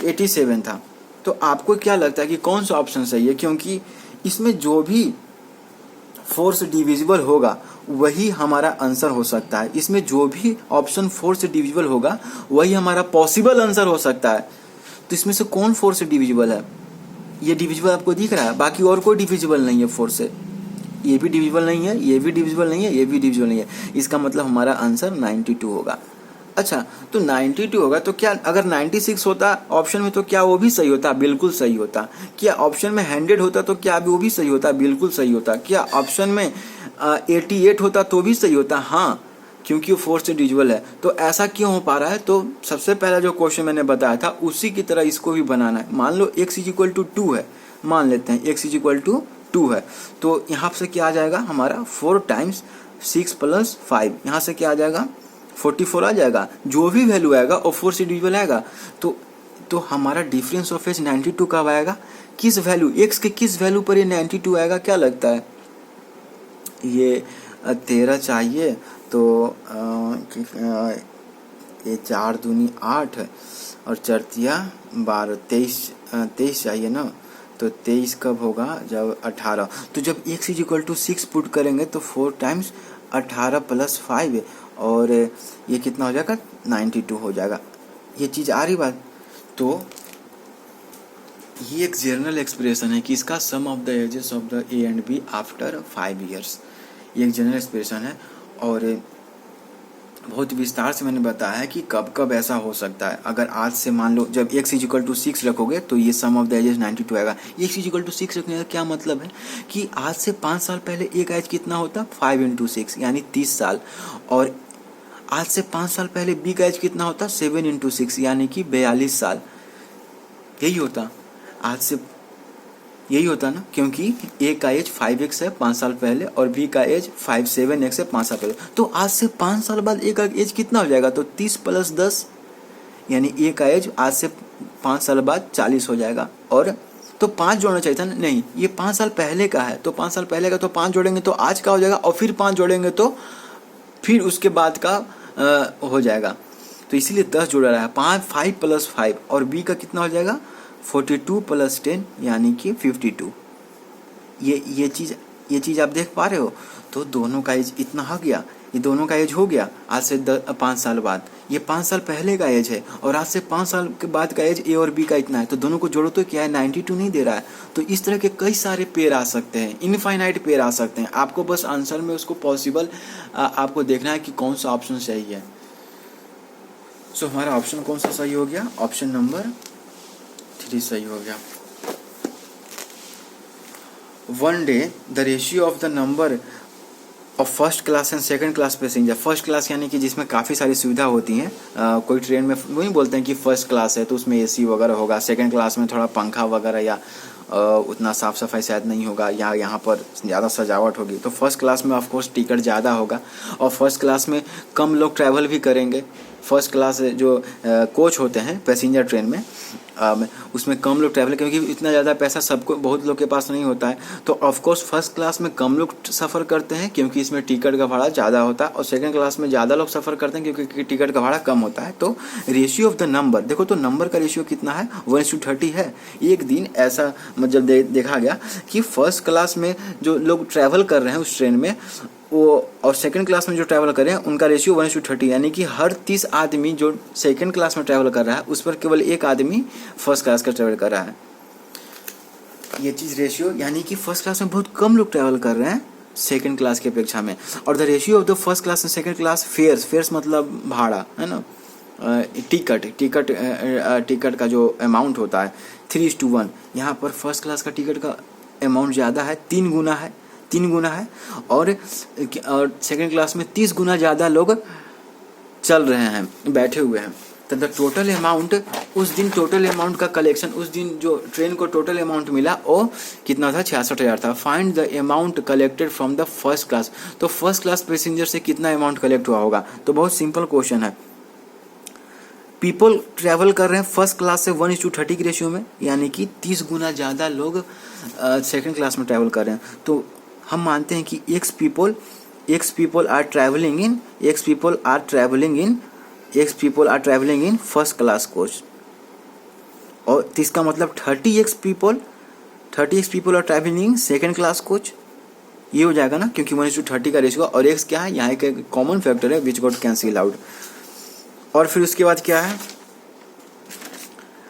87 था। तो आपको क्या लगता है कि कौन सा ऑप्शन सही है? क्योंकि इसमें जो भी 4 से डिविजिबल होगा वही हमारा आंसर हो सकता है। इसमें जो भी ऑप्शन 4 से डिविजिबल होगा वही हमारा पॉसिबल आंसर हो सकता है। तो इसमें से कौन 4 से डिविजिबल है? ये डिविजिबल आपको दिख रहा है, बाकी और कोई डिविजिबल नहीं है 4 से। ये भी डिविजिबल नहीं है, ये भी डिविजिबल नहीं है, ये भी डिविजिबल नहीं है। इसका मतलब हमारा आंसर 92 होगा। अच्छा, तो 92 होगा तो क्या अगर 96 होता ऑप्शन में तो क्या वो भी सही होता? बिल्कुल सही होता। क्या ऑप्शन में 100 होता तो क्या वो भी सही होता? बिल्कुल सही होता। क्या ऑप्शन में 88 होता तो भी सही होता? हाँ, क्योंकि वो 4 से डिविजिबल है। तो ऐसा क्यों हो पा रहा है? तो सबसे पहला जो क्वेश्चन मैंने बताया था उसी की तरह इसको भी बनाना है। मान लो x = 2 है, मान लेते हैं x = 2 है, तो यहाँ से क्या आ जाएगा हमारा 4 × 6 + 5, यहाँ से क्या आ जाएगा 44 आ जाएगा। जो भी वैल्यू आएगा और 4 से डिविजिबल आएगा। तो हमारा डिफरेंस ऑफ एज 92 कब आएगा? किस वैल्यू, x के किस वैल्यू पर ये 92 आएगा? क्या लगता है? ये 13 चाहिए तो ये 4 दूनी 8 और 4 तिया 12, 23 चाहिए ना। तो 23 कब होगा? जब 18। तो जब x = 6 पुट करेंगे तो 4 × 18 + 5 और ये कितना हो जाएगा? 92 हो जाएगा। ये चीज़ आ रही बात? तो ये एक जनरल एक्सप्रेशन है कि इसका sum of the ages of the A and B after 5 years. ये एक जनरल एक्सप्रेशन है और बहुत विस्तार से मैंने बताया है कि कब कब ऐसा हो सकता है। अगर आज से मान लो जब x = 6 रखोगे तो ये सम ऑफ द एजेस 92 आएगा। x = 6 रखने का क्या मतलब है कि आज से 5 साल पहले एक एज कितना होता? 5 × 6 यानी 30 साल। और आज से 5 साल पहले b का एज कितना होता? 7 × 6 यानी कि 42 साल। यही होता आज से, यही होता ना, क्योंकि ए का एज 5x है 5 साल पहले और बी का एज 57x है 5 साल पहले। तो आज से 5 साल बाद ए का एज कितना हो जाएगा? तो 30 + 10 यानी ए का एज आज से 5 साल बाद 40 हो जाएगा। और तो 5 जोड़ना चाहिए था ना, नहीं, ये 5 साल पहले का है तो 5 साल पहले का तो 5 जोड़ेंगे तो आज का हो जाएगा और फिर 5 जोड़ेंगे तो फिर उसके बाद का हो जाएगा। तो इसीलिए 10 जोड़ा रहा है। 5 + 5 और बी का कितना हो जाएगा? 42 + 10 यानी कि 52। ये चीज़ आप देख पा रहे हो? तो दोनों का एज इतना हो गया, ये दोनों का एज हो गया आज से 5 साल बाद। ये 5 साल पहले का एज है और आज से 5 साल के बाद का एज ए और बी का इतना है। तो दोनों को जोड़ो तो क्या है? 92 नहीं दे रहा है। तो इस तरह के कई सारे पेयर आ सकते हैं, इनफाइनाइट पेयर आ सकते हैं। आपको बस आंसर में उसको पॉसिबल आपको देखना है कि कौन सा ऑप्शन सही है। सो हमारा ऑप्शन कौन सा सही हो गया? ऑप्शन नंबर 3 सही हो गया। One day the ratio of the number of first class and second class passenger, first class यानी कि जिसमें काफ़ी सारी सुविधा होती हैं। कोई ट्रेन में वही बोलते हैं कि फर्स्ट क्लास है तो उसमें एसी वगैरह होगा, सेकंड क्लास में थोड़ा पंखा वगैरह या उतना साफ़ सफाई शायद नहीं होगा या यहाँ पर ज़्यादा सजावट होगी। तो फर्स्ट क्लास में ऑफकोर्स टिकट ज़्यादा होगा और फर्स्ट क्लास में कम लोग ट्रैवल भी करेंगे। फर्स्ट क्लास जो कोच होते हैं पैसेंजर ट्रेन में उसमें कम लोग ट्रैवल, क्योंकि इतना ज़्यादा पैसा सबको, बहुत लोग के पास नहीं होता है। तो ऑफकोर्स फर्स्ट क्लास में कम लोग सफ़र करते हैं क्योंकि इसमें टिकट का भाड़ा ज़्यादा होता है और सेकंड क्लास में ज़्यादा लोग सफ़र करते हैं क्योंकि टिकट का भाड़ा कम होता है। तो रेशियो ऑफ द नंबर देखो, तो नंबर का रेशियो कितना है? 1:30 है। एक दिन ऐसा मतलब देखा गया कि फर्स्ट क्लास में जो लोग ट्रैवल कर रहे हैं उस ट्रेन में वो और सेकंड क्लास में जो ट्रैवल कर रहे हैं उनका रेशियो 1:30 यानी कि हर 30 आदमी जो सेकंड क्लास में ट्रैवल कर रहा है उस पर केवल एक आदमी फर्स्ट क्लास का ट्रैवल कर रहा है। ये चीज़ रेशियो यानी कि फर्स्ट क्लास में बहुत कम लोग ट्रैवल कर रहे हैं सेकंड क्लास की अपेक्षा में। और the ratio of the first class and second class fares मतलब भाड़ा है ना, टिकट का जो अमाउंट होता है 3:1। यहाँ पर फर्स्ट क्लास का टिकट का अमाउंट ज़्यादा है, 3 गुना है और सेकंड क्लास में 30 गुना ज़्यादा लोग चल रहे हैं, बैठे हुए हैं। तो द टोटल अमाउंट उस दिन, टोटल अमाउंट का कलेक्शन उस दिन जो ट्रेन को टोटल अमाउंट मिला वो कितना था? 66,000 था। Find the amount collected from the first class. तो फर्स्ट क्लास पैसेंजर से कितना अमाउंट कलेक्ट हुआ होगा? तो बहुत सिंपल क्वेश्चन है। पीपल ट्रैवल कर रहे हैं फर्स्ट क्लास से 1:30 की रेशियो में, यानी कि 30 गुना ज़्यादा लोग सेकंड क्लास में ट्रैवल कर रहे हैं। तो हम मानते हैं कि x people are traveling in first class coach. और इसका मतलब 30x people are traveling in second class coach. ये हो जाएगा ना, क्योंकि 1:30 का रेशियो और x क्या है? यहाँ एक कॉमन फैक्टर है विच गॉट कैंसिल आउट। और फिर उसके बाद क्या है?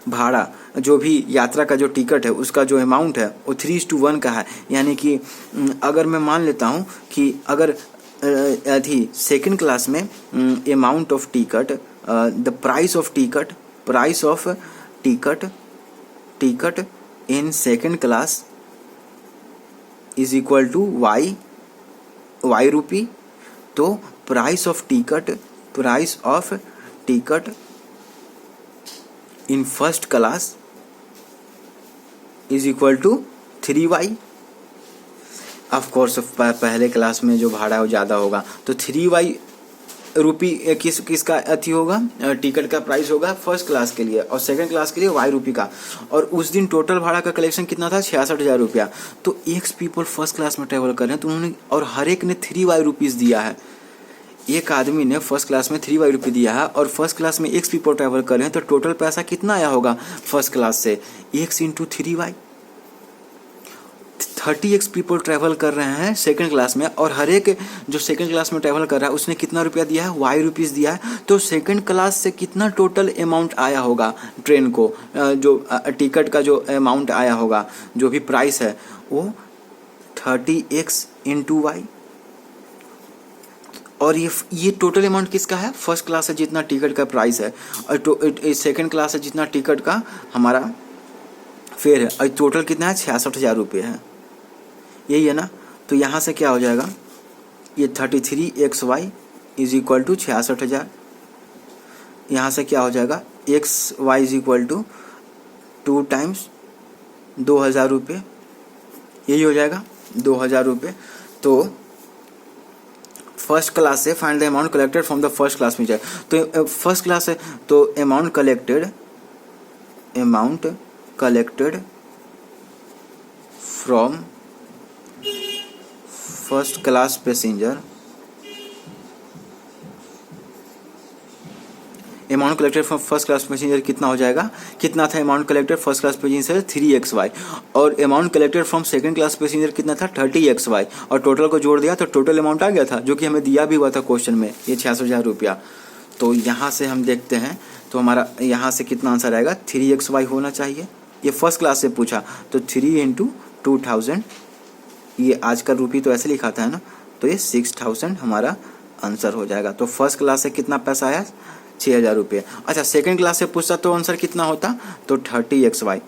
भाड़ा। जो भी यात्रा का जो टिकट है उसका जो अमाउंट है वो 3:1 का है। यानी कि अगर मैं मान लेता हूँ कि अगर थी सेकंड क्लास में amount of ticket, the price of ticket in second class is equal to Y rupee, तो price of ticket in first class is equal to 3y। Of course पहले क्लास में जो भाड़ा वो ज़्यादा होगा, तो 3y रुपी किसका अति होगा, टिकट का प्राइस होगा फर्स्ट क्लास के लिए, और सेकंड क्लास के लिए वाई रुपी का। और उस दिन टोटल भाड़ा का कलेक्शन कितना था, 66,000 रुपया। तो एक्स पीपल फर्स्ट क्लास में ट्रेवल कर रहे हैं, तो उन्होंने और हर एक ने 3y रुपीज़ दिया है। एक आदमी ने फर्स्ट क्लास में 3y रुपये दिया है और फर्स्ट क्लास में एक्स पीपल ट्रैवल कर रहे हैं, तो टोटल पैसा कितना आया होगा फर्स्ट क्लास से, x into 3y। 30x people travel कर रहे हैं सेकंड क्लास में, और हर एक जो सेकंड क्लास में ट्रैवल कर रहा है उसने कितना रुपया दिया है, y रुपीज़ दिया है। तो सेकंड क्लास से कितना टोटल अमाउंट आया होगा ट्रेन को, जो टिकट का जो अमाउंट आया होगा, जो भी प्राइस है वो 30x इंटू वाई। और ये टोटल अमाउंट किसका है, फर्स्ट क्लास से जितना टिकट का प्राइस है, और सेकंड क्लास से जितना टिकट का हमारा फेयर है, और टोटल कितना है, 66,000 रुपये है। यही है ना। तो यहाँ से क्या हो जाएगा, ये 33xy इज इक्वल टू 66,000। यहाँ से क्या हो जाएगा, xy is equal to 2 times 2,000 रुपये, यही हो जाएगा 2,000 रुपये। तो फर्स्ट क्लास से find the amount collected from the first class में जाए, तो फर्स्ट क्लास है तो amount collected from first class passenger, amount collected from first class passenger कितना हो जाएगा, कितना था amount collected first class passenger 3xy, और amount collected from second class passenger कितना था 30xy, और टोटल को जोड़ दिया तो टोटल अमाउंट आ गया था, जो कि हमें दिया भी हुआ था क्वेश्चन में, ये 66,000 रुपया। तो यहाँ से हम देखते हैं, तो हमारा यहाँ से कितना आंसर आएगा, 3xy होना चाहिए। ये फर्स्ट क्लास से पूछा, तो 3 इंटू 2,000, ये आज का रुपी तो ऐसे लिखा था है ना, तो ये 6,000 हमारा आंसर हो जाएगा। तो फर्स्ट क्लास से कितना पैसा आया, 6,000 रुपये। अच्छा, सेकंड क्लास से पूछता तो आंसर कितना होता, तो 30xy,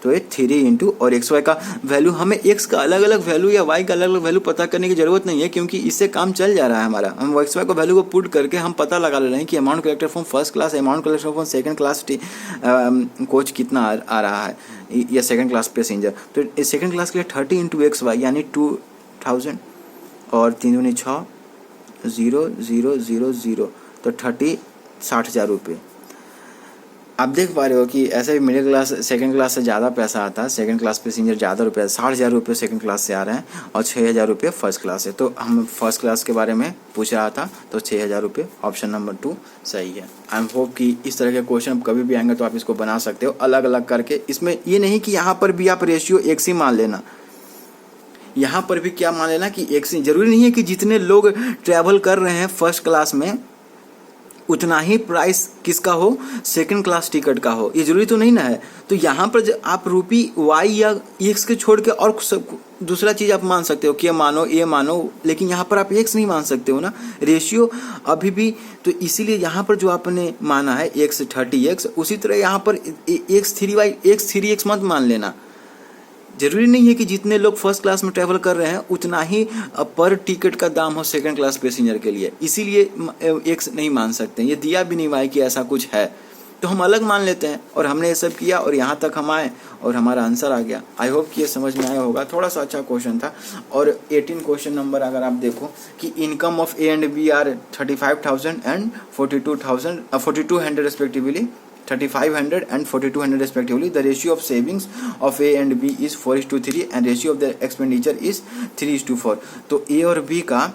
तो ये 3 इंटू, और xy का वैल्यू, हमें x का अलग अलग वैल्यू या y का अलग अलग वैल्यू पता करने की जरूरत नहीं है, क्योंकि इससे काम चल जा रहा है हमारा। हम xy को वैल्यू को पुट करके हम पता लगा ले रहे हैं कि amount collected from first class, amount collected from second class coach कितना आ रहा है, या सेकंड क्लास पैसेंजर। तो सेकंड क्लास के लिए 30 इंटू xy यानी 2,000, और 3 दूनी 6, 0 0 0 0, तो 60,000 रुपये। आप देख पा रहे हो कि ऐसे भी मिडिल क्लास सेकंड क्लास से ज़्यादा पैसा आता है, सेकंड क्लास पैसेंजर ज़्यादा रुपये, 60,000 रुपये सेकंड क्लास से आ रहे हैं, और 6,000 रुपये फर्स्ट क्लास से। तो हम फर्स्ट क्लास के बारे में पूछ रहा था, तो 6,000 रुपये, ऑप्शन नंबर 2 सही है। आई एम होप कि इस तरह के क्वेश्चन कभी भी आएंगे तो आप इसको बना सकते हो अलग अलग करके। इसमें ये नहीं कि यहाँ पर भी आप रेशियो एक ही मान लेना, यहाँ पर भी क्या मान लेना कि एक से, जरूरी नहीं है कि जितने लोग ट्रैवल कर रहे हैं फर्स्ट क्लास में उतना ही प्राइस किसका हो, सेकंड क्लास टिकट का हो, ये जरूरी तो नहीं ना है। तो यहाँ पर आप रुपी y या x के छोड़ के और दूसरा चीज़ आप मान सकते हो कि ये मानो, लेकिन यहाँ पर आप x नहीं मान सकते हो ना, रेशियो अभी भी। तो इसीलिए यहाँ पर जो आपने माना है x 30x, उसी तरह यहाँ पर x 3y x 3x मत मान लेना। जरूरी नहीं है कि जितने लोग फर्स्ट क्लास में ट्रैवल कर रहे हैं उतना ही पर टिकट का दाम हो सेकंड क्लास पैसेंजर के लिए, इसीलिए एक्स नहीं मान सकते। ये दिया भी नहीं हुआ है कि ऐसा कुछ है, तो हम अलग मान लेते हैं, और हमने ये सब किया और यहाँ तक हम आए और हमारा आंसर आ गया। आई होप कि ये समझ में आया होगा। थोड़ा सा अच्छा क्वेश्चन था। और 18 क्वेश्चन नंबर अगर आप देखो कि income of A and B are 35,000 and 4,200 respectively, 3,500 and 4,200 respectively. The ratio of savings of A and B is 4:3 and ratio of the expenditure is 3:4. तो A और B का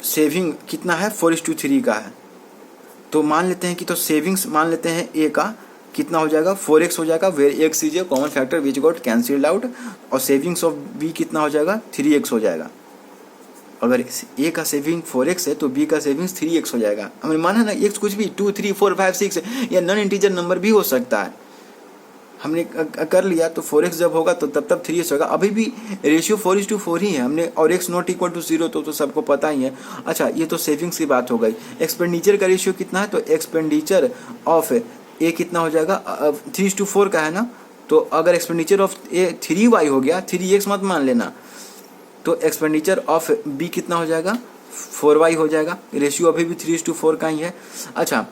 सेविंग कितना है, 4:3 का है। तो मान लेते हैं कि, तो सेविंग्स मान लेते हैं A का कितना हो जाएगा, 4x हो जाएगा, where x is a common factor which got cancelled out, और सेविंग्स ऑफ B कितना हो जाएगा, 3x हो जाएगा। अगर ए का सेविंग 4x है तो बी का सेविंग्स 3x हो जाएगा। हमें माना ना x कुछ भी 2 3 4 5 6 या नॉन इंटीजर नंबर भी हो सकता है। हमने कर लिया तो 4x जब होगा तो तब 3x होगा। अभी भी रेशियो 4:4 ही है हमने, और x नॉट इक्वल टू 0 तो सबको पता ही है। अच्छा, ये तो सेविंग्स की बात हो गई। एक्सपेंडिचर का रेशियो कितना है, तो एक्सपेंडिचर ऑफ ए कितना हो जाएगा, 3:4 का है ना, तो अगर एक्सपेंडिचर ऑफ ए 3y हो गया, 3x मत मान लेना, तो एक्सपेंडिचर ऑफ बी कितना हो जाएगा, 4y हो जाएगा। रेशियो अभी भी 3:4 का ही है। अच्छा,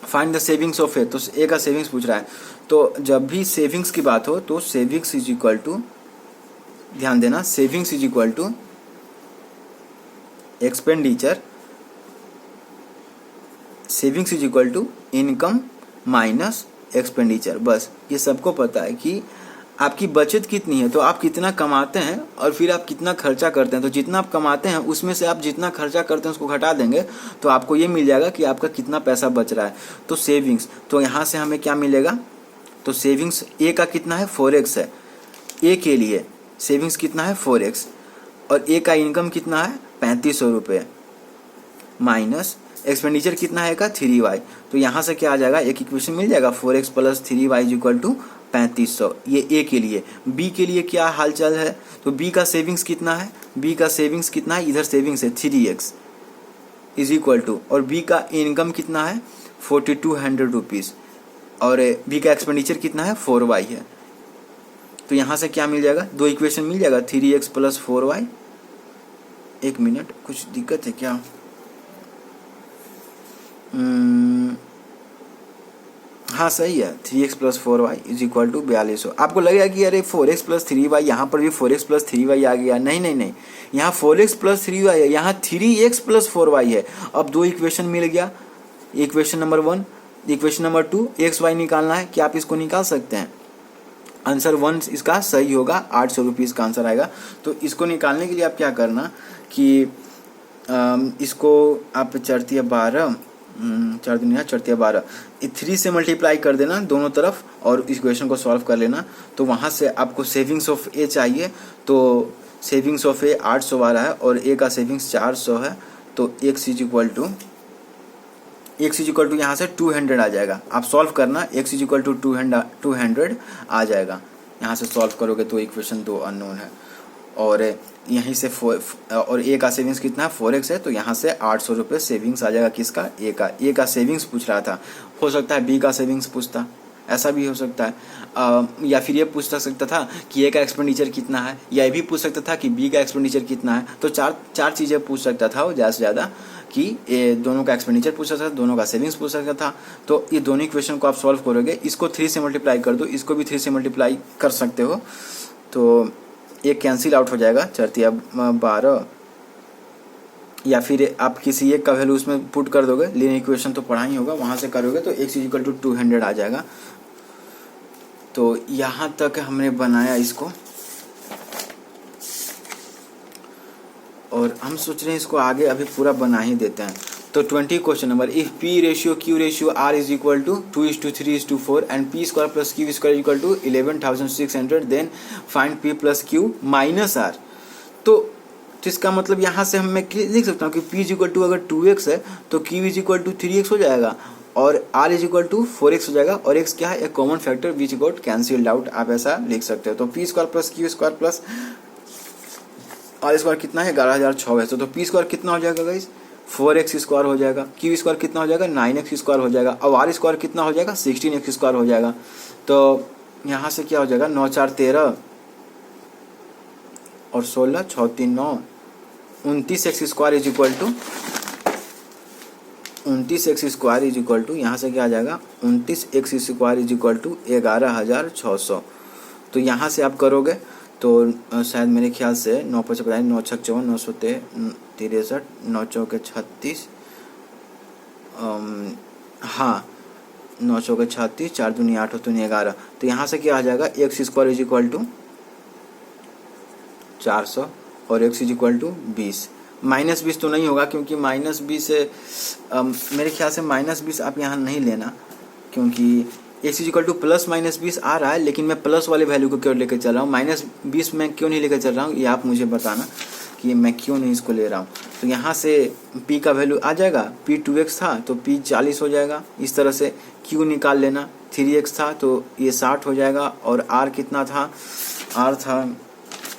फाइंड द सेविंग्स ऑफ ए, तो ए का सेविंग्स पूछ रहा है। तो जब भी सेविंग्स की बात हो तो सेविंग्स इज इक्वल टू, ध्यान देना, savings is equal to expenditure, savings is equal to income minus expenditure. बस ये सबको पता है कि आपकी बचत कितनी है, तो आप कितना कमाते हैं और फिर आप कितना खर्चा करते हैं। तो जितना आप कमाते हैं उसमें से आप जितना खर्चा करते हैं उसको घटा देंगे तो आपको ये मिल जाएगा कि आपका कितना पैसा बच रहा है। तो सेविंग्स, तो यहाँ से हमें क्या मिलेगा, तो सेविंग्स ए का कितना है, 4x है। ए के लिए सेविंग्स कितना है, 4x, और ए का इनकम कितना है, 3500 रुपये, माइनस एक्सपेंडिचर कितना है का, 3y। तो यहाँ से क्या आ जाएगा, एक इक्वेशन मिल जाएगा, 4x plus 3y is equal to 3500। ये ए के लिए। बी के लिए क्या हालचाल है, तो बी का सेविंग्स कितना है, बी का सेविंग्स कितना है, इधर सेविंग्स है 3x इज इक्वल टू, और बी का इनकम कितना है 4200 रुपीज़, और बी का एक्सपेंडिचर कितना है 4y है। तो यहाँ से क्या मिल जाएगा, दो इक्वेशन मिल जाएगा, 3x प्लस 4y। एक मिनट, कुछ दिक्कत है क्या, हाँ सही है, 3x plus 4y is equal to 4200। आपको लगेगा कि अरे 4x प्लस 3y, यहाँ पर भी 4x प्लस 3y आ गया। नहीं नहीं नहीं, यहाँ 4x प्लस 3y है, यहाँ 3x प्लस 4y है। अब दो इक्वेशन मिल गया, equation number 1, equation number 2, x y निकालना है, क्या आप इसको निकाल सकते हैं। आंसर 1 इसका सही होगा, 800 रुपीज़ का आंसर आएगा। तो इसको निकालने के लिए आप क्या करना कि इसको आप 4×12, 4×12, 3 से मल्टीप्लाई कर देना दोनों तरफ और इक्वेशन को सॉल्व कर लेना। तो वहाँ से आपको सेविंग्स ऑफ ए चाहिए, तो सेविंग्स ऑफ ए 800 आ रहा है और ए का सेविंग्स 400 है। तो x इज इक्वल टू यहाँ से 200 आ जाएगा। आप सॉल्व करना, x इज इक्वल टू 200 आ जाएगा। यहाँ से सॉल्व करोगे तो इक्वेशन 2 अननोन है, और यहीं से और ए का सेविंग्स कितना है 4x है, तो यहाँ से 800 रुपये सेविंग्स आ जाएगा। किसका, ए का सेविंग्स पूछ रहा था। हो सकता है बी का सेविंग्स पूछता, ऐसा भी हो सकता है, या फिर ये पूछ सकता था कि ए का एक्सपेंडिचर कितना है, या ये भी पूछ सकता था कि बी का एक्सपेंडिचर कितना है। तो चार चीज़ें पूछ सकता था वो ज़्यादा से ज़्यादा, कि ये दोनों का एक्सपेंडिचर पूछ सकता था, दोनों का सेविंग्स पूछ सकता था। तो ये दोनों इक्वेशन को आप सॉल्व करोगे, इसको 3 से मल्टीप्लाई कर दो, इसको भी 3 से मल्टीप्लाई कर सकते हो, तो एक कैंसिल आउट हो जाएगा, 4×12, या फिर आप किसी एक का वैल्यू उसमें पुट कर दोगे। लीनियर इक्वेशन तो पढ़ा ही होगा, वहाँ से करोगे तो x इज इक्वल टू 200 आ जाएगा। तो यहाँ तक हमने बनाया इसको, और हम सोच रहे हैं इसको आगे अभी पूरा बना ही देते हैं। तो 20 question number, if P ratio Q ratio R is equal to 2:3:4 and P square plus Q square equal to 11,600, then find P plus Q minus R। तो इसका मतलब यहाँ से हम मैं लिख सकता हूँ कि P इज इक्वल टू अगर 2x है तो Q is equal to 3x हो जाएगा, और R is equal to 4x हो जाएगा, और x क्या है, एक common factor which got cancelled out. आप ऐसा लिख सकते हो। तो P square plus Q square plus R square कितना है, 11,006 है। तो P स्क्वायर कितना हो जाएगा गाइस, 4x स्क्वायर हो जाएगा। Q स्क्वायर कितना हो जाएगा, 9x स्क्वायर हो जाएगा। अब R स्क्वायर कितना हो जाएगा, 16x स्क्वायर हो जाएगा। तो यहाँ से क्या हो जाएगा, 9 4 13 और 16 6 3 9, 29x square is equal to 29x square is equal to, यहाँ से क्या आ जाएगा, 29x square is equal to 11,600। तो यहाँ से आप करोगे तो शायद मेरे ख्याल से 9 5 बताए, 9 6 54, 9 63, 9 4 36, हाँ 9 4 36, 4 दूनी 8 दूनी 11। तो यहाँ से क्या आ जाएगा, x square is equal to 400 और x इज इक्वल टू 20। -20 तो नहीं होगा, क्योंकि -20 मेरे ख्याल से -20 आप यहाँ नहीं लेना, क्योंकि x is equal two plus -20 आ रहा है, लेकिन मैं प्लस वाले वैल्यू को क्यों लेकर चल रहा हूँ, -20 मैं क्यों नहीं लेकर चल रहा हूँ, ये आप मुझे बताना कि मैं क्यों नहीं इसको ले रहा हूँ। तो यहाँ से p का वैल्यू आ जाएगा, p 2x था तो p 40 हो जाएगा। इस तरह से q निकाल लेना, 3x था तो ये 60 हो जाएगा, और r कितना था, r था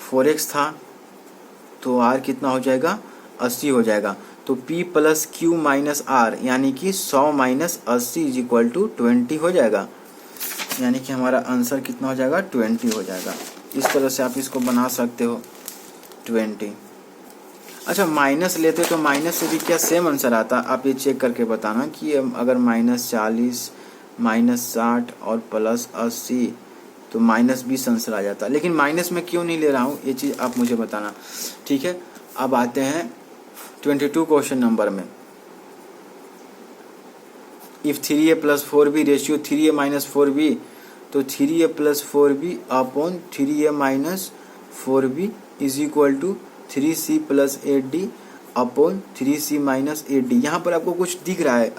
4x था तो r कितना हो जाएगा, 80 हो जाएगा। तो p plus q minus r यानी कि 100 माइनस 80 इज इक्वल टू 20 हो जाएगा, यानी कि हमारा आंसर कितना हो जाएगा, 20 हो जाएगा। इस तरह से आप इसको बना सकते हो 20। अच्छा, माइनस लेते तो माइनस से भी क्या सेम आंसर आता, आप ये चेक करके बताना कि अगर -40 -60 और +80 तो -20 आंसर आ जाता। लेकिन माइनस में क्यों नहीं ले रहा हूँ ये चीज़ आप मुझे बताना, ठीक है। अब आते हैं 22 क्वेश्चन नंबर में। If 3a + 4b ratio 3a - 4b, तो 3a + 4b upon 3a - 4b is equal to 3c + 8d upon 3c - 8d। यहाँ पर आपको कुछ दिख रहा है,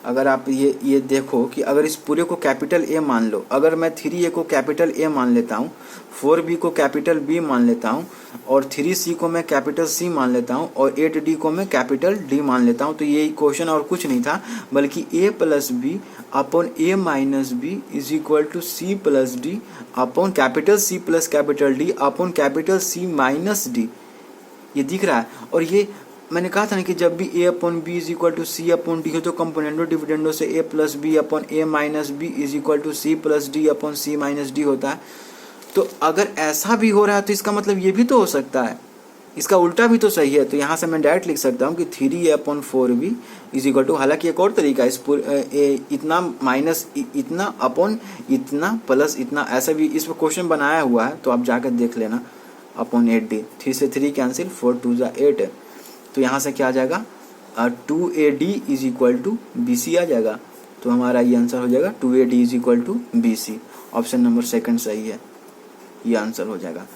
अगर आप ये देखो कि अगर इस पूरे को कैपिटल A मान लो, अगर मैं 3a को कैपिटल A मान लेता हूँ, 4b को कैपिटल B मान लेता हूँ, और 3c को मैं कैपिटल C मान लेता हूँ, और 8d को मैं कैपिटल D मान लेता हूँ, तो ये क्वेश्चन और कुछ नहीं था बल्कि a + b upon a - b is equal to c + d upon capital C + capital D upon capital C - d। ये दिख रहा है। और ये मैंने कहा था ना कि जब भी a upon b is equal to c upon d हो तो कंपोनेंडो डिविडेंडो से a + b upon a - b is equal to c + d upon c - d होता है। तो अगर ऐसा भी हो रहा है तो इसका मतलब ये भी तो हो सकता है, इसका उल्टा भी तो सही है। तो यहाँ से मैं डायरेक्ट लिख सकता हूँ कि 3a upon 4b is equal to, हालांकि एक और तरीका है, इतना माइनस इतना अपॉन इतना प्लस इतना, ऐसा भी इस पर क्वेश्चन बनाया हुआ है, तो आप जाकर देख लेना। अपॉन 8d, 3 से 3 कैंसिल, 4 2 = 8, तो यहाँ से क्या आ जाएगा, 2ad is equal to bc आ जाएगा। तो हमारा ये आंसर हो जाएगा 2ad is equal to bc। Option number second सही है, ये आंसर हो जाएगा।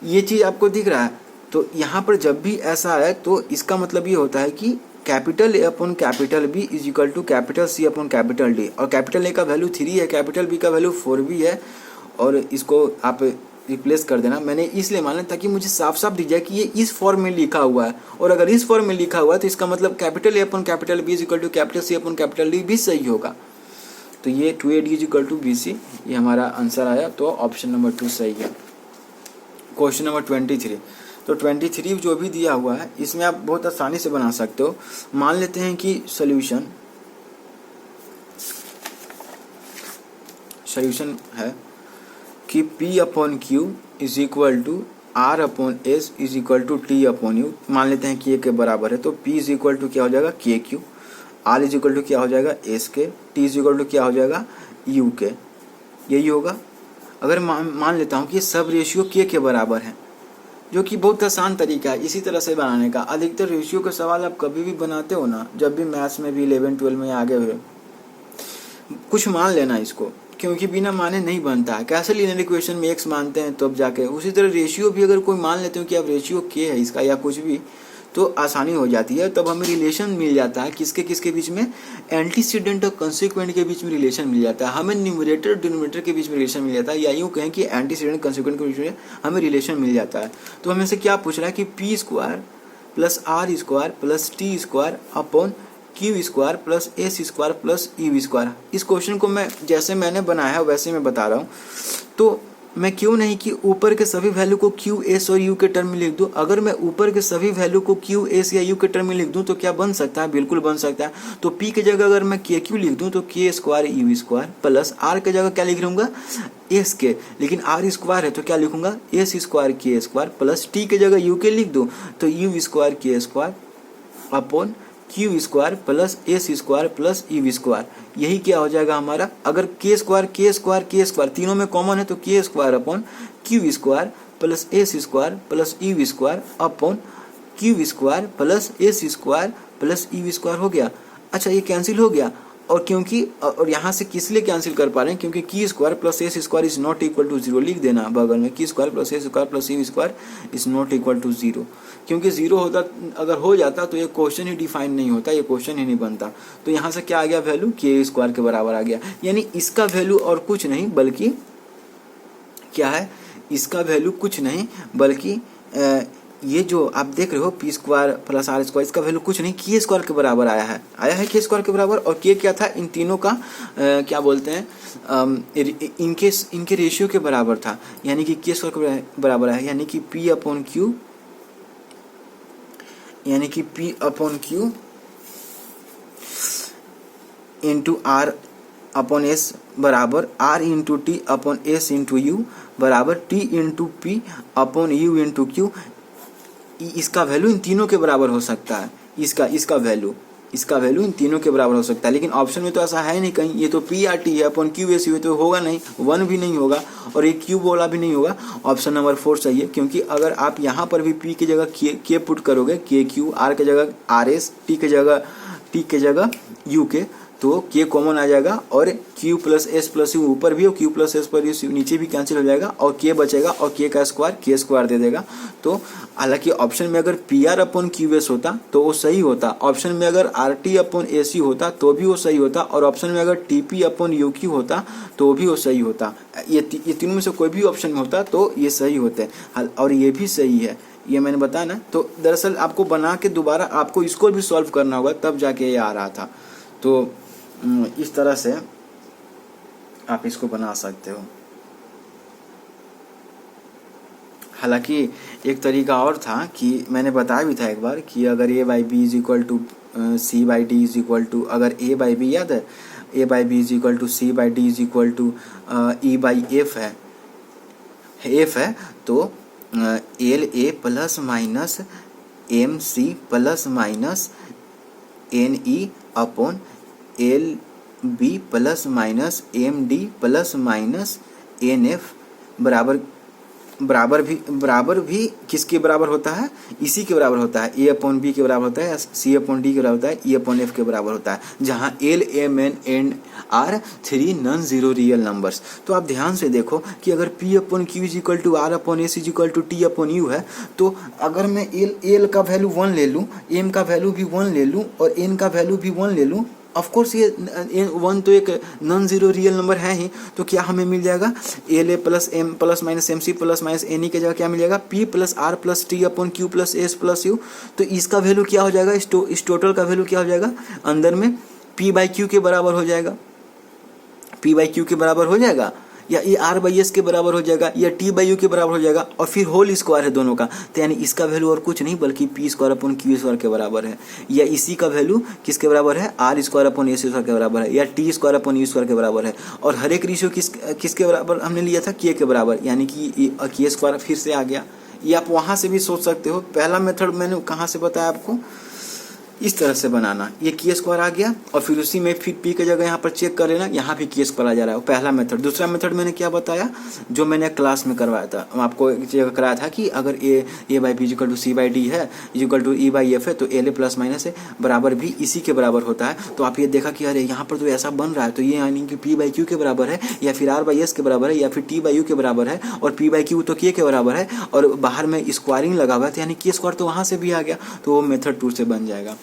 ये चीज़ आपको दिख रहा है। तो यहाँ पर जब भी ऐसा है तो इसका मतलब ये होता है कि capital A upon capital B is equal to capital C upon capital D, और कैपिटल A का वैल्यू 3 है, कैपिटल B का वैल्यू 4b है, और इसको आप रिप्लेस कर देना। मैंने इसलिए माना ताकि मुझे साफ साफ दिख जाए कि ये इस फॉर्म में लिखा हुआ है, और अगर इस फॉर्म में लिखा हुआ है तो इसका मतलब capital A upon capital B is equal to capital C upon capital D भी सही होगा। तो ये 2ad is equal to bc, ये हमारा आंसर आया। तो ऑप्शन नंबर 2 सही है। Question number 23। तो 23 जो भी दिया हुआ है इसमें आप बहुत आसानी से बना सकते हो। मान लेते हैं कि सॉल्यूशन है कि P upon Q is equal to R upon S is equal to T upon U। मान लेते हैं कि A के बराबर है, तो P इज इक्वल टू क्या हो जाएगा, KQ, R is equal to क्या हो जाएगा, SK, T is equal to क्या हो जाएगा, UK। यही होगा। अगर मान लेता हूँ कि ये सब रेशियो K के बराबर है, जो कि बहुत आसान तरीका है इसी तरह से बनाने का। अधिकतर रेशियो के सवाल आप कभी भी बनाते हो ना, जब भी मैथ्स में भी 11-12 में आगे हुए, कुछ मान लेना इसको, क्योंकि बिना माने नहीं बनता है। कैसे लीनियर इक्वेशन में x मानते हैं तब जाके, उसी तरह रेशियो भी अगर कोई मान लेते हो कि अब रेशियो k है इसका या कुछ भी, तो आसानी हो जाती है। तब हमें रिलेशन मिल जाता है किसके किसके बीच में, एंटीसीडेंट और कंसिक्वेंट के बीच में रिलेशन मिल जाता है, हमें न्यूमरेटर डिनोमिनेटर के बीच में रिलेशन मिल जाता है, या यूँ कहें कि एंटीसीडेंट कंसिक्वेंट के बीच में हमें रिलेशन मिल जाता है। तो हमें से क्या पूछ रहा है कि p² + r² + t² upon Q² + S² + E²। इस क्वेश्चन को मैं जैसे मैंने बनाया है वैसे मैं बता रहा हूँ। तो मैं क्यों नहीं कि ऊपर के सभी वैल्यू को Q, S और U के टर्म में लिख दूं। अगर मैं ऊपर के सभी वैल्यू को Q, S या U के टर्म में लिख दूं तो क्या बन सकता है, बिल्कुल बन सकता है। तो P की जगह अगर मैं KQ लिख दूं तो K² U² प्लस R की जगह क्या लिख लूँगा, SK, लेकिन R² है तो क्या लिखूंगा, S² K² प्लस T की जगह UK लिख दूं तो U² K² upon Q² plus S² plus E²। यही क्या हो जाएगा हमारा, अगर K² तीनों में कॉमन है तो K² upon Q² plus S² plus E² upon Q² plus S² plus E² हो गया। अच्छा, ये कैंसिल हो गया, और क्योंकि और यहाँ से किस लिए कैंसिल कर पा रहे हैं, क्योंकि Q² plus S² is not equal to 0 लिख देना बगल में, Q² plus S² plus E² is not equal to 0, क्योंकि 0 होता अगर हो जाता तो ये क्वेश्चन ही डिफाइन नहीं होता, ये क्वेश्चन ही नहीं बनता। तो यहाँ से क्या आ गया, वैल्यू K² के बराबर आ गया, यानी इसका वैल्यू और कुछ नहीं बल्कि क्या है, इसका वैल्यू कुछ नहीं बल्कि ये जो आप देख रहे हो P square plus R square, इसका वैल्यू कुछ नहीं के स्क्वायर के बराबर आया है के स्क्वायर के बराबर। और के क्या था, इन तीनों का क्या बोलते हैं, इनके रेशियो के बराबर था, यानी कि के स्क्वायर के बराबर है, यानी कि पी अपॉन क्यू, यानी कि P upon Q into R upon S बराबर R into T upon S into U बराबर T into P upon U into Q. इसका वैल्यू इन तीनों के बराबर हो सकता है, इसका वैल्यू इन तीनों के बराबर हो सकता है, लेकिन ऑप्शन में तो ऐसा है नहीं कहीं। ये तो पी आर टी है अपॉन क्यू एस यू, तो होगा नहीं, 1 भी नहीं होगा और ये क्यू वाला भी नहीं होगा। ऑप्शन नंबर 4 सही है, क्योंकि अगर आप यहाँ पर भी पी की जगह के पुट करोगे, के क्यू, आर की जगह आर एस, टी की जगह यू के, तो के कॉमन आ जाएगा और q plus S plus you ऊपर भी और q plus S plus you नीचे भी कैंसिल हो जाएगा और k बचेगा और k का स्क्वायर k स्क्वायर दे देगा। तो हालांकि ऑप्शन में अगर P R upon Q S होता तो वो सही होता, ऑप्शन में अगर आर टी अपॉन ए सी होता तो भी वो सही होता, और ऑप्शन में अगर T P upon you Q होता तो भी वो सही होता। ये तीनों में से कोई भी ऑप्शन में होता तो ये सही होते, और ये भी सही है, ये मैंने बताया ना। तो दरअसल आपको बना के दोबारा आपको इसको भी सॉल्व करना होगा, तब जाके ये आ रहा था। तो इस तरह से आप इसको बना सकते हो। हालांकि एक तरीका और था कि मैंने बताया भी था एक बार कि अगर a by B is equal to C by D is equal to, अगर a बाई बी याद है, a by B is equal to C by D is equal to E by F है, तो L A plus minus M C plus minus N E upon L B plus minus M D plus minus N F बराबर भी किसके बराबर होता है, इसी के बराबर होता है, ए अपॉन बी के बराबर होता है, सी अपॉन डी के बराबर होता है, ई अपॉन एफ के बराबर होता है, जहाँ L M N and R 3 non zero real numbers. तो आप ध्यान से देखो कि अगर P upon Q is equal to R upon S is equal to T upon U है, तो अगर मैं एल का वैल्यू 1 ले लूँ, एम का वैल्यू भी 1 ले लूँ और एन का वैल्यू भी 1 ले लूँ, ऑफकोर्स ये 1 तो एक नॉन जीरो रियल नंबर है ही, तो क्या हमें मिल जाएगा L A plus M plus minus M C plus minus N E की जगह क्या मिलेगा, P plus R plus T upon Q plus S plus U. तो इसका वैल्यू क्या हो जाएगा, इस टोटल का वैल्यू क्या हो जाएगा, अंदर में पी बाई क्यू के बराबर हो जाएगा, पी बाई क्यू के बराबर हो जाएगा, या ये आर बाई एस के बराबर हो जाएगा, या टी बाई यू के बराबर हो जाएगा, और फिर होल स्क्वायर है दोनों का, तो यानी इसका वैल्यू और कुछ नहीं बल्कि P square upon Q square के बराबर है, या इसी का वैल्यू किसके बराबर है, R square upon S square के बराबर है, या T square upon U square के बराबर है। और हर एक रेशियो किसके बराबर हमने लिया था, के बराबर, यानी कि के स्क्वायर फिर से आ गया। ये आप वहाँ से भी सोच सकते हो, पहला मेथड मैंने कहाँ से बताया आपको, इस तरह से बनाना, ये के स्क्वायर आ गया और फिर उसी में फिर पी की जगह यहाँ पर चेक कर लेना, यहाँ भी के स्क्वायर आ जा रहा है, पहला मेथड। दूसरा मेथड मैंने क्या बताया, जो मैंने क्लास में करवाया था, आपको एक जगह कराया था कि अगर A by B equal to C by D है equal to E by F है, तो एल ए प्लस माइनस है बराबर भी इसी के बराबर होता है। तो आप ये देखा कि अरे यहाँ पर तो ऐसा बन रहा है, तो ये यानी कि पी बाई क्यू के बराबर है, या फिर आर बाई एस के बराबर है, या फिर टी बाई यू के बराबर है, और पी बाई क्यू तो के बराबर है, और बाहर में स्क्वायरिंग लगा हुआ है, तो यानी के स्क्वायर तो वहाँ से भी आ गया, तो वो मेथड 2 से बन जाएगा।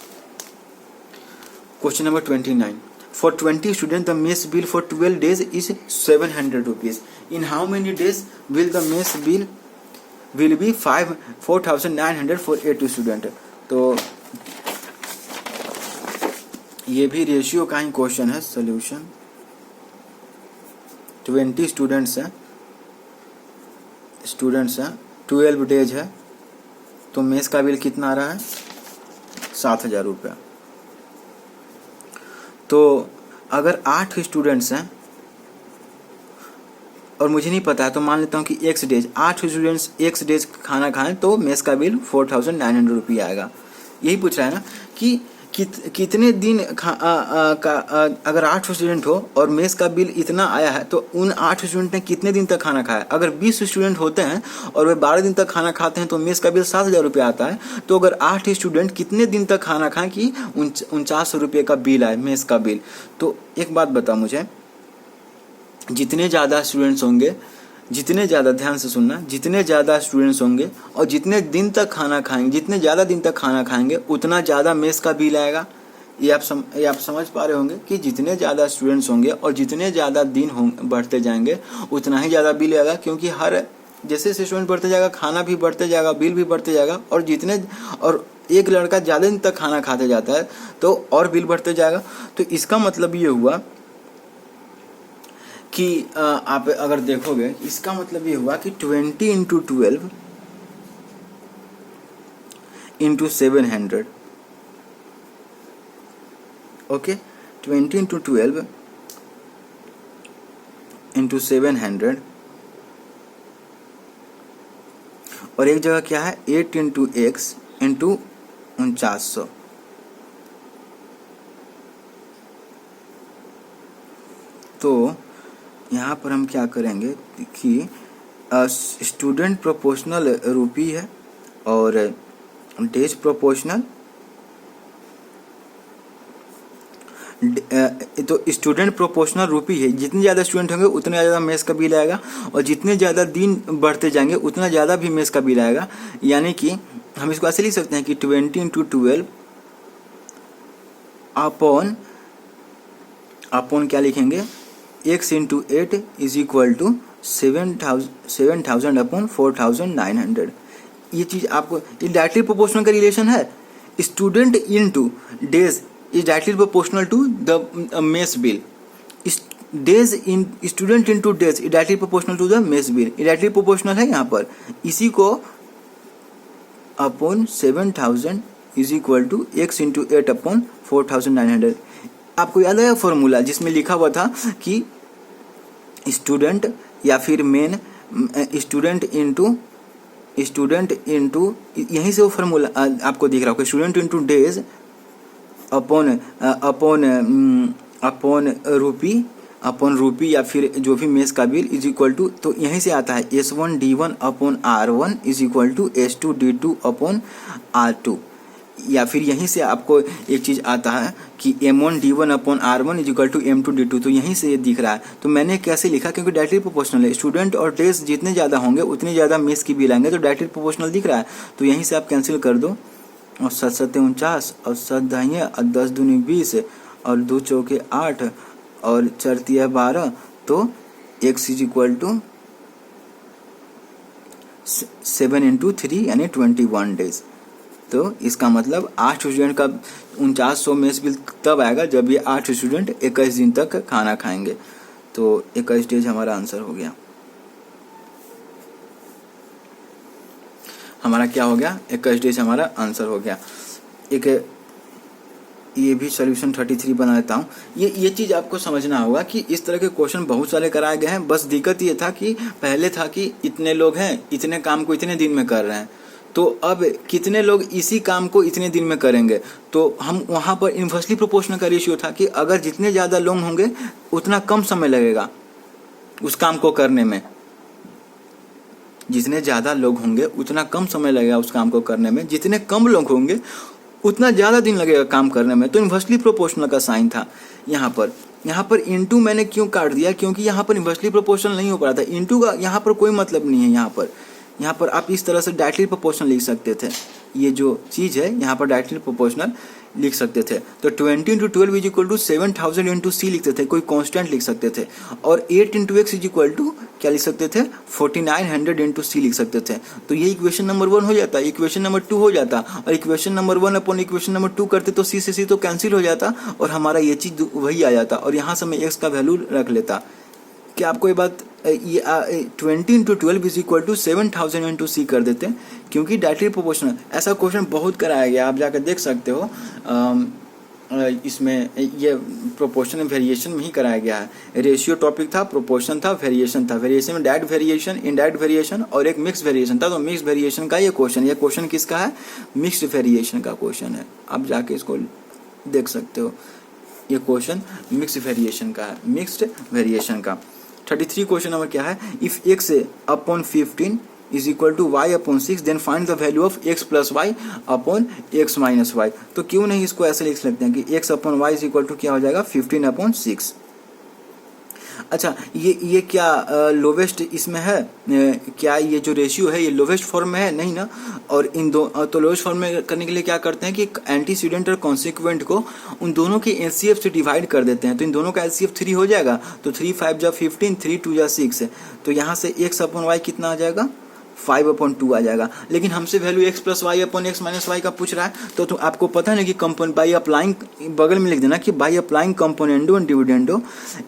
Question number 29. For 20 students, the mess bill for 12 days is 700 rupees. In how many days will the mess bill be 4,900 for 80 student? तो ये भी रेशियो का ही क्वेश्चन है। सोल्यूशन 20 स्टूडेंट्स हैं 12 डेज है, तो मेस का बिल कितना आ रहा है, 7,000 रुपया। तो अगर 8 स्टूडेंट्स हैं और मुझे नहीं पता है, तो मान लेता हूँ कि x days 8 students x days खाना खाएं, तो मेस का बिल 4,900 रुपया आएगा। यही पूछ रहा है ना कि कितने दिन अगर 8 स्टूडेंट हो और मेस का बिल इतना आया है, तो उन 8 स्टूडेंट ने कितने दिन तक खाना खाया। अगर 20 स्टूडेंट होते हैं और वे 12 दिन तक खाना खाते हैं, तो मेस का बिल 7,000 रुपया आता है। तो अगर 8 स्टूडेंट कितने दिन तक खाना खाएं कि 49 रुपये का बिल आए, मेस का बिल। तो एक बात बता मुझे, जितने ज़्यादा स्टूडेंट्स होंगे, जितने ज़्यादा, ध्यान से सुनना, जितने ज़्यादा स्टूडेंट्स होंगे और जितने दिन तक खाना खाएंगे, जितने ज़्यादा दिन तक खाना खाएंगे उतना ज़्यादा मेस का बिल आएगा। ये आप समझ पा रहे होंगे कि जितने ज़्यादा स्टूडेंट्स होंगे और जितने ज़्यादा दिन बढ़ते जाएंगे उतना ही ज़्यादा बिल आएगा, क्योंकि हर जैसे स्टूडेंट बढ़ते जाएगा खाना भी बढ़ते जाएगा, बिल भी बढ़ते जाएगा, और एक लड़का ज़्यादा दिन तक खाना खाते जाता है तो और बिल बढ़ते जाएगा। तो इसका मतलब ये हुआ कि आप अगर देखोगे इसका मतलब ये हुआ कि 20 into 12 into 700, okay, 20 into 12 into 700, और एक जगह क्या है 8 इंटू एक्स इंटू 4900। तो यहाँ पर हम क्या करेंगे कि स्टूडेंट प्रोपोर्शनल रुपी है और डेज प्रोपोर्शनल, तो स्टूडेंट प्रोपोर्शनल रुपी है, जितने ज़्यादा स्टूडेंट होंगे उतना ज़्यादा मेस का बिल आएगा, और जितने ज़्यादा दिन बढ़ते जाएंगे उतना ज़्यादा भी मेस का बिल आएगा। यानी कि हम इसको ऐसे लिख सकते हैं कि 20 इंटू 12 अपॉन क्या लिखेंगे, x into 8 is equal to 7,000 upon 4,900। ये चीज़ आपको, ये डायरेक्टली प्रोपोर्शनल का रिलेशन है। Student into days is directly proportional to the mess bill. Days in student into days is directly proportional to the mess bill, directly proportional है यहाँ पर। इसी को upon 7,000 is equal to x into 8 upon 4,900। आपको याद है formula जिसमें लिखा हुआ था कि स्टूडेंट या फिर मेन स्टूडेंट इंटू यहीं से वो फार्मूला आपको दिख रहा होगा, स्टूडेंट इंटू डेज अपॉन रुपी या फिर जो भी मेस का बिल इज इक्वल टू, तो यहीं से आता है S1D1 upon R1 is equal to S2D2 upon R2, या फिर यहीं से आपको एक चीज़ आता है कि M1D1 upon R1 is equal to M2D2, तो यहीं से ये दिख रहा है। तो मैंने कैसे लिखा, क्योंकि डायरेक्टली प्रोपोर्शनल है, स्टूडेंट और डेज जितने ज़्यादा होंगे उतने ज़्यादा मेस की बिल आएंगे, तो डायरेक्टली प्रोपोर्शनल दिख रहा है। तो यहीं से आप कैंसिल कर दो, और 7 7 49 और 7 दाहिए और 10 दूनी 20 और 2 चौके 8 और 4 तिया 12, तो x is equal to 7 into 3 यानी 21 डेज। तो इसका मतलब 8 स्टूडेंट का 4900 मेस बिल तब आएगा जब ये 8 स्टूडेंट 21 दिन तक खाना खाएंगे। तो 21 डेज हमारा आंसर हो गया। हमारा क्या हो गया, 21 डेज हमारा आंसर हो गया। एक ये भी सॉल्यूशन 33 बना लेता हूँ। ये चीज़ आपको समझना होगा कि इस तरह के क्वेश्चन बहुत सारे कराए गए हैं। बस दिक्कत ये था कि पहले था कि इतने लोग हैं, इतने काम को इतने दिन में कर रहे हैं, तो अब कितने लोग इसी काम को इतने दिन में करेंगे। तो हम वहाँ पर इन्वर्सली प्रोपोर्शनल का रेशियो था कि अगर जितने ज़्यादा लोग होंगे उतना कम समय लगेगा उस काम को करने में, जितने ज़्यादा लोग होंगे उतना कम समय लगेगा उस काम को करने में, जितने कम लोग होंगे उतना ज़्यादा दिन लगेगा काम करने में। तो इन्वर्सली प्रोपोर्शनल का साइन था यहाँ पर इनटू मैंने क्यों काट दिया, क्योंकि यहाँ पर इन्वर्सली प्रोपोर्शनल नहीं हो पा रहा था। इनटू का यहाँ पर कोई मतलब नहीं है। यहाँ पर आप इस तरह से डायरेक्टली प्रोपोर्शनल लिख सकते थे। ये जो चीज़ है यहाँ पर डायरेक्टली प्रोपोर्शनल लिख सकते थे। तो 20 into 12 is equal to 7000 into C लिखते थे, कोई कांस्टेंट लिख सकते थे। और 8 into x is equal to क्या लिख सकते थे, 4900 इंटू सी लिख सकते थे। तो ये इक्वेशन नंबर 1 हो जाता, इक्वेशन नंबर 2 हो जाता, और equation number 1 upon equation number 2 करते तो सी से सी तो कैंसिल हो जाता और हमारा ये चीज़ वही आ जाता, और यहाँ से मैं एक्स का वैल्यू रख लेता। क्या आपको ये बात, ये 20 into 12 is equal to 7000 into C कर देते हैं, क्योंकि डायरेक्टली प्रोपोर्शनल। ऐसा क्वेश्चन बहुत कराया गया, आप जाकर देख सकते हो। इसमें ये प्रोपोर्शन वेरिएशन में ही कराया गया है। रेशियो टॉपिक था, प्रोपोर्शन था, वेरिएशन था। वेरिएशन में डायरेक्ट वेरिएशन, इनडायरेक्ट वेरिएशन और एक मिक्स वेरिएशन था। तो मिक्स वेरिएशन का ये क्वेश्चन किसका है, मिक्स्ड वेरिएशन का क्वेश्चन है। आप जाके इसको देख सकते हो, ये क्वेश्चन मिक्स्ड वेरिएशन का है, मिक्स्ड वेरिएशन का। 33 क्वेश्चन नंबर क्या है, if x upon 15 is equal to y upon 6 then find the value of x plus Y upon x minus Y. तो क्यों नहीं इसको ऐसे लिख सकते हैं कि x upon Y is equal to क्या हो जाएगा, 15 अपॉन 6। अच्छा ये क्या लोवेस्ट इसमें है? क्या ये जो रेशियो है ये लोवेस्ट फॉर्म में है? नहीं ना। और इन दो तो लोवेस्ट फॉर्म में करने के लिए क्या करते हैं कि एंटीसीडेंट और कॉन्सिक्वेंट को उन दोनों के एलसीएफ से डिवाइड कर देते हैं। तो इन दोनों का एलसीएफ 3 हो जाएगा। तो 3 5 जा 15, 3 2 जा 6 है। तो यहाँ से x अपॉन वाई कितना आ जाएगा? 5/2 आ जाएगा। लेकिन हमसे value x plus Y upon X minus Y का पूछ रहा है। तो आपको पता है ना कि बाई अप्लाइंग, बगल में लिख देना कि by applying componendo and dividendo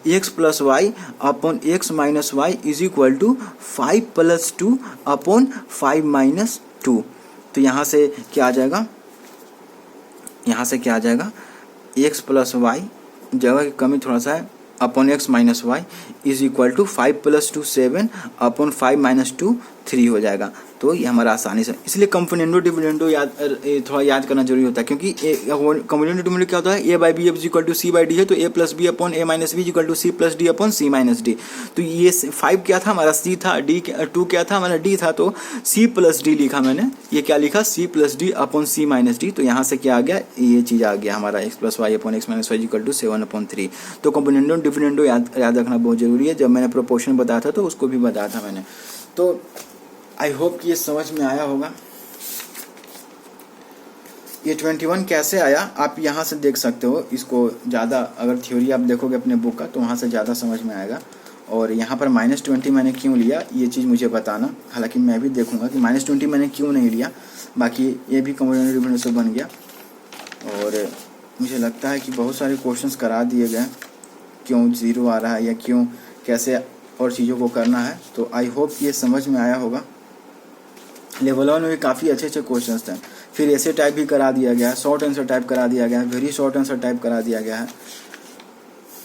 x plus Y upon X minus Y is equal to 5+2 upon 5-2। तो यहाँ से क्या आ जाएगा? यहाँ से क्या आ जाएगा? x प्लस वाई, जगह की कमी थोड़ा सा है, upon X minus Y is equal to 5+2 7 upon 5-2 3 हो जाएगा। तो ये हमारा आसानी से, इसलिए कंपोनेंडो डिविडेंडो थोड़ा याद करना जरूरी होता है, क्योंकि कंपोनेंडो डिविडेंडो क्या होता है? a by B is equal to C by D है, तो a plus B upon a minus B is equal to C plus D upon C minus D. तो ये 5 क्या था हमारा? c था। d 2 क्या था हमारा? d था। तो c प्लस डी लिखा मैंने। ये क्या लिखा? c plus D upon C minus D. तो यहाँ से क्या आ गया? ये चीज़ आ गया हमारा x plus Y upon X minus Y is equal to 7/3। तो कंपोनेंडो डिविडेंडो याद रखना बहुत जरूरी है। जब मैंने प्रोपोर्शन बताया था तो उसको भी बताया था मैंने। तो आई होप कि ये समझ में आया होगा। ये 21 कैसे आया आप यहाँ से देख सकते हो। इसको ज़्यादा अगर थ्योरी आप देखोगे अपने बुक का तो वहाँ से ज़्यादा समझ में आएगा। और यहाँ पर -20 मैंने क्यों लिया ये चीज़ मुझे बताना। हालांकि मैं भी देखूंगा कि -20 मैंने क्यों नहीं लिया। बाकी ये भी कंपोनेंडो डिविडेंडो से बन गया। और मुझे लगता है कि बहुत सारे क्वेश्चंस करा दिए गए, क्यों 0 आ रहा है या क्यों कैसे और चीज़ों को करना है। तो आई होप ये समझ में आया होगा। लेवल 1 में भी काफ़ी अच्छे क्वेश्चंस थे। फिर ऐसे टाइप भी करा दिया गया है, शॉर्ट आंसर टाइप करा दिया गया है, वेरी शॉर्ट आंसर टाइप करा दिया गया है।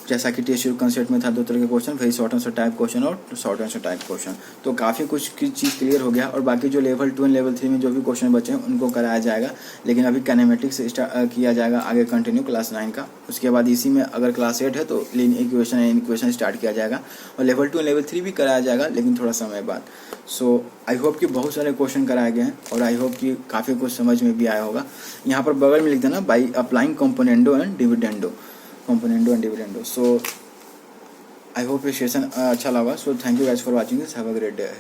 जैसा कि टेस्ट कंसेप्ट में था 2 तरह के question, very short answer type question और शॉर्ट आंसर टाइप क्वेश्चन। तो काफ़ी कुछ चीज़ क्लियर हो गया। और बाकी जो लेवल 2 और लेवल 3 में जो भी क्वेश्चन बचे हैं उनको कराया जाएगा। लेकिन अभी काइनेमेटिक्स किया जाएगा आगे कंटिन्यू क्लास 9 का। उसके बाद इसी में अगर क्लास 8 है तो इक्वेशन एंड इक्वेशन स्टार्ट किया जाएगा। और लेवल 2 और लेवल 3 भी कराया जाएगा, लेकिन थोड़ा समय बाद। सो आई होप कि बहुत सारे क्वेश्चन कराए गए हैं और आई होप कि काफ़ी कुछ समझ में भी आया होगा। यहाँ पर बगल में लिख देना by applying componendo and dividendo, componendo and dividendo. So I hope ये सेशन अच्छा लगा। So thank you guys for watching this. Have a great day.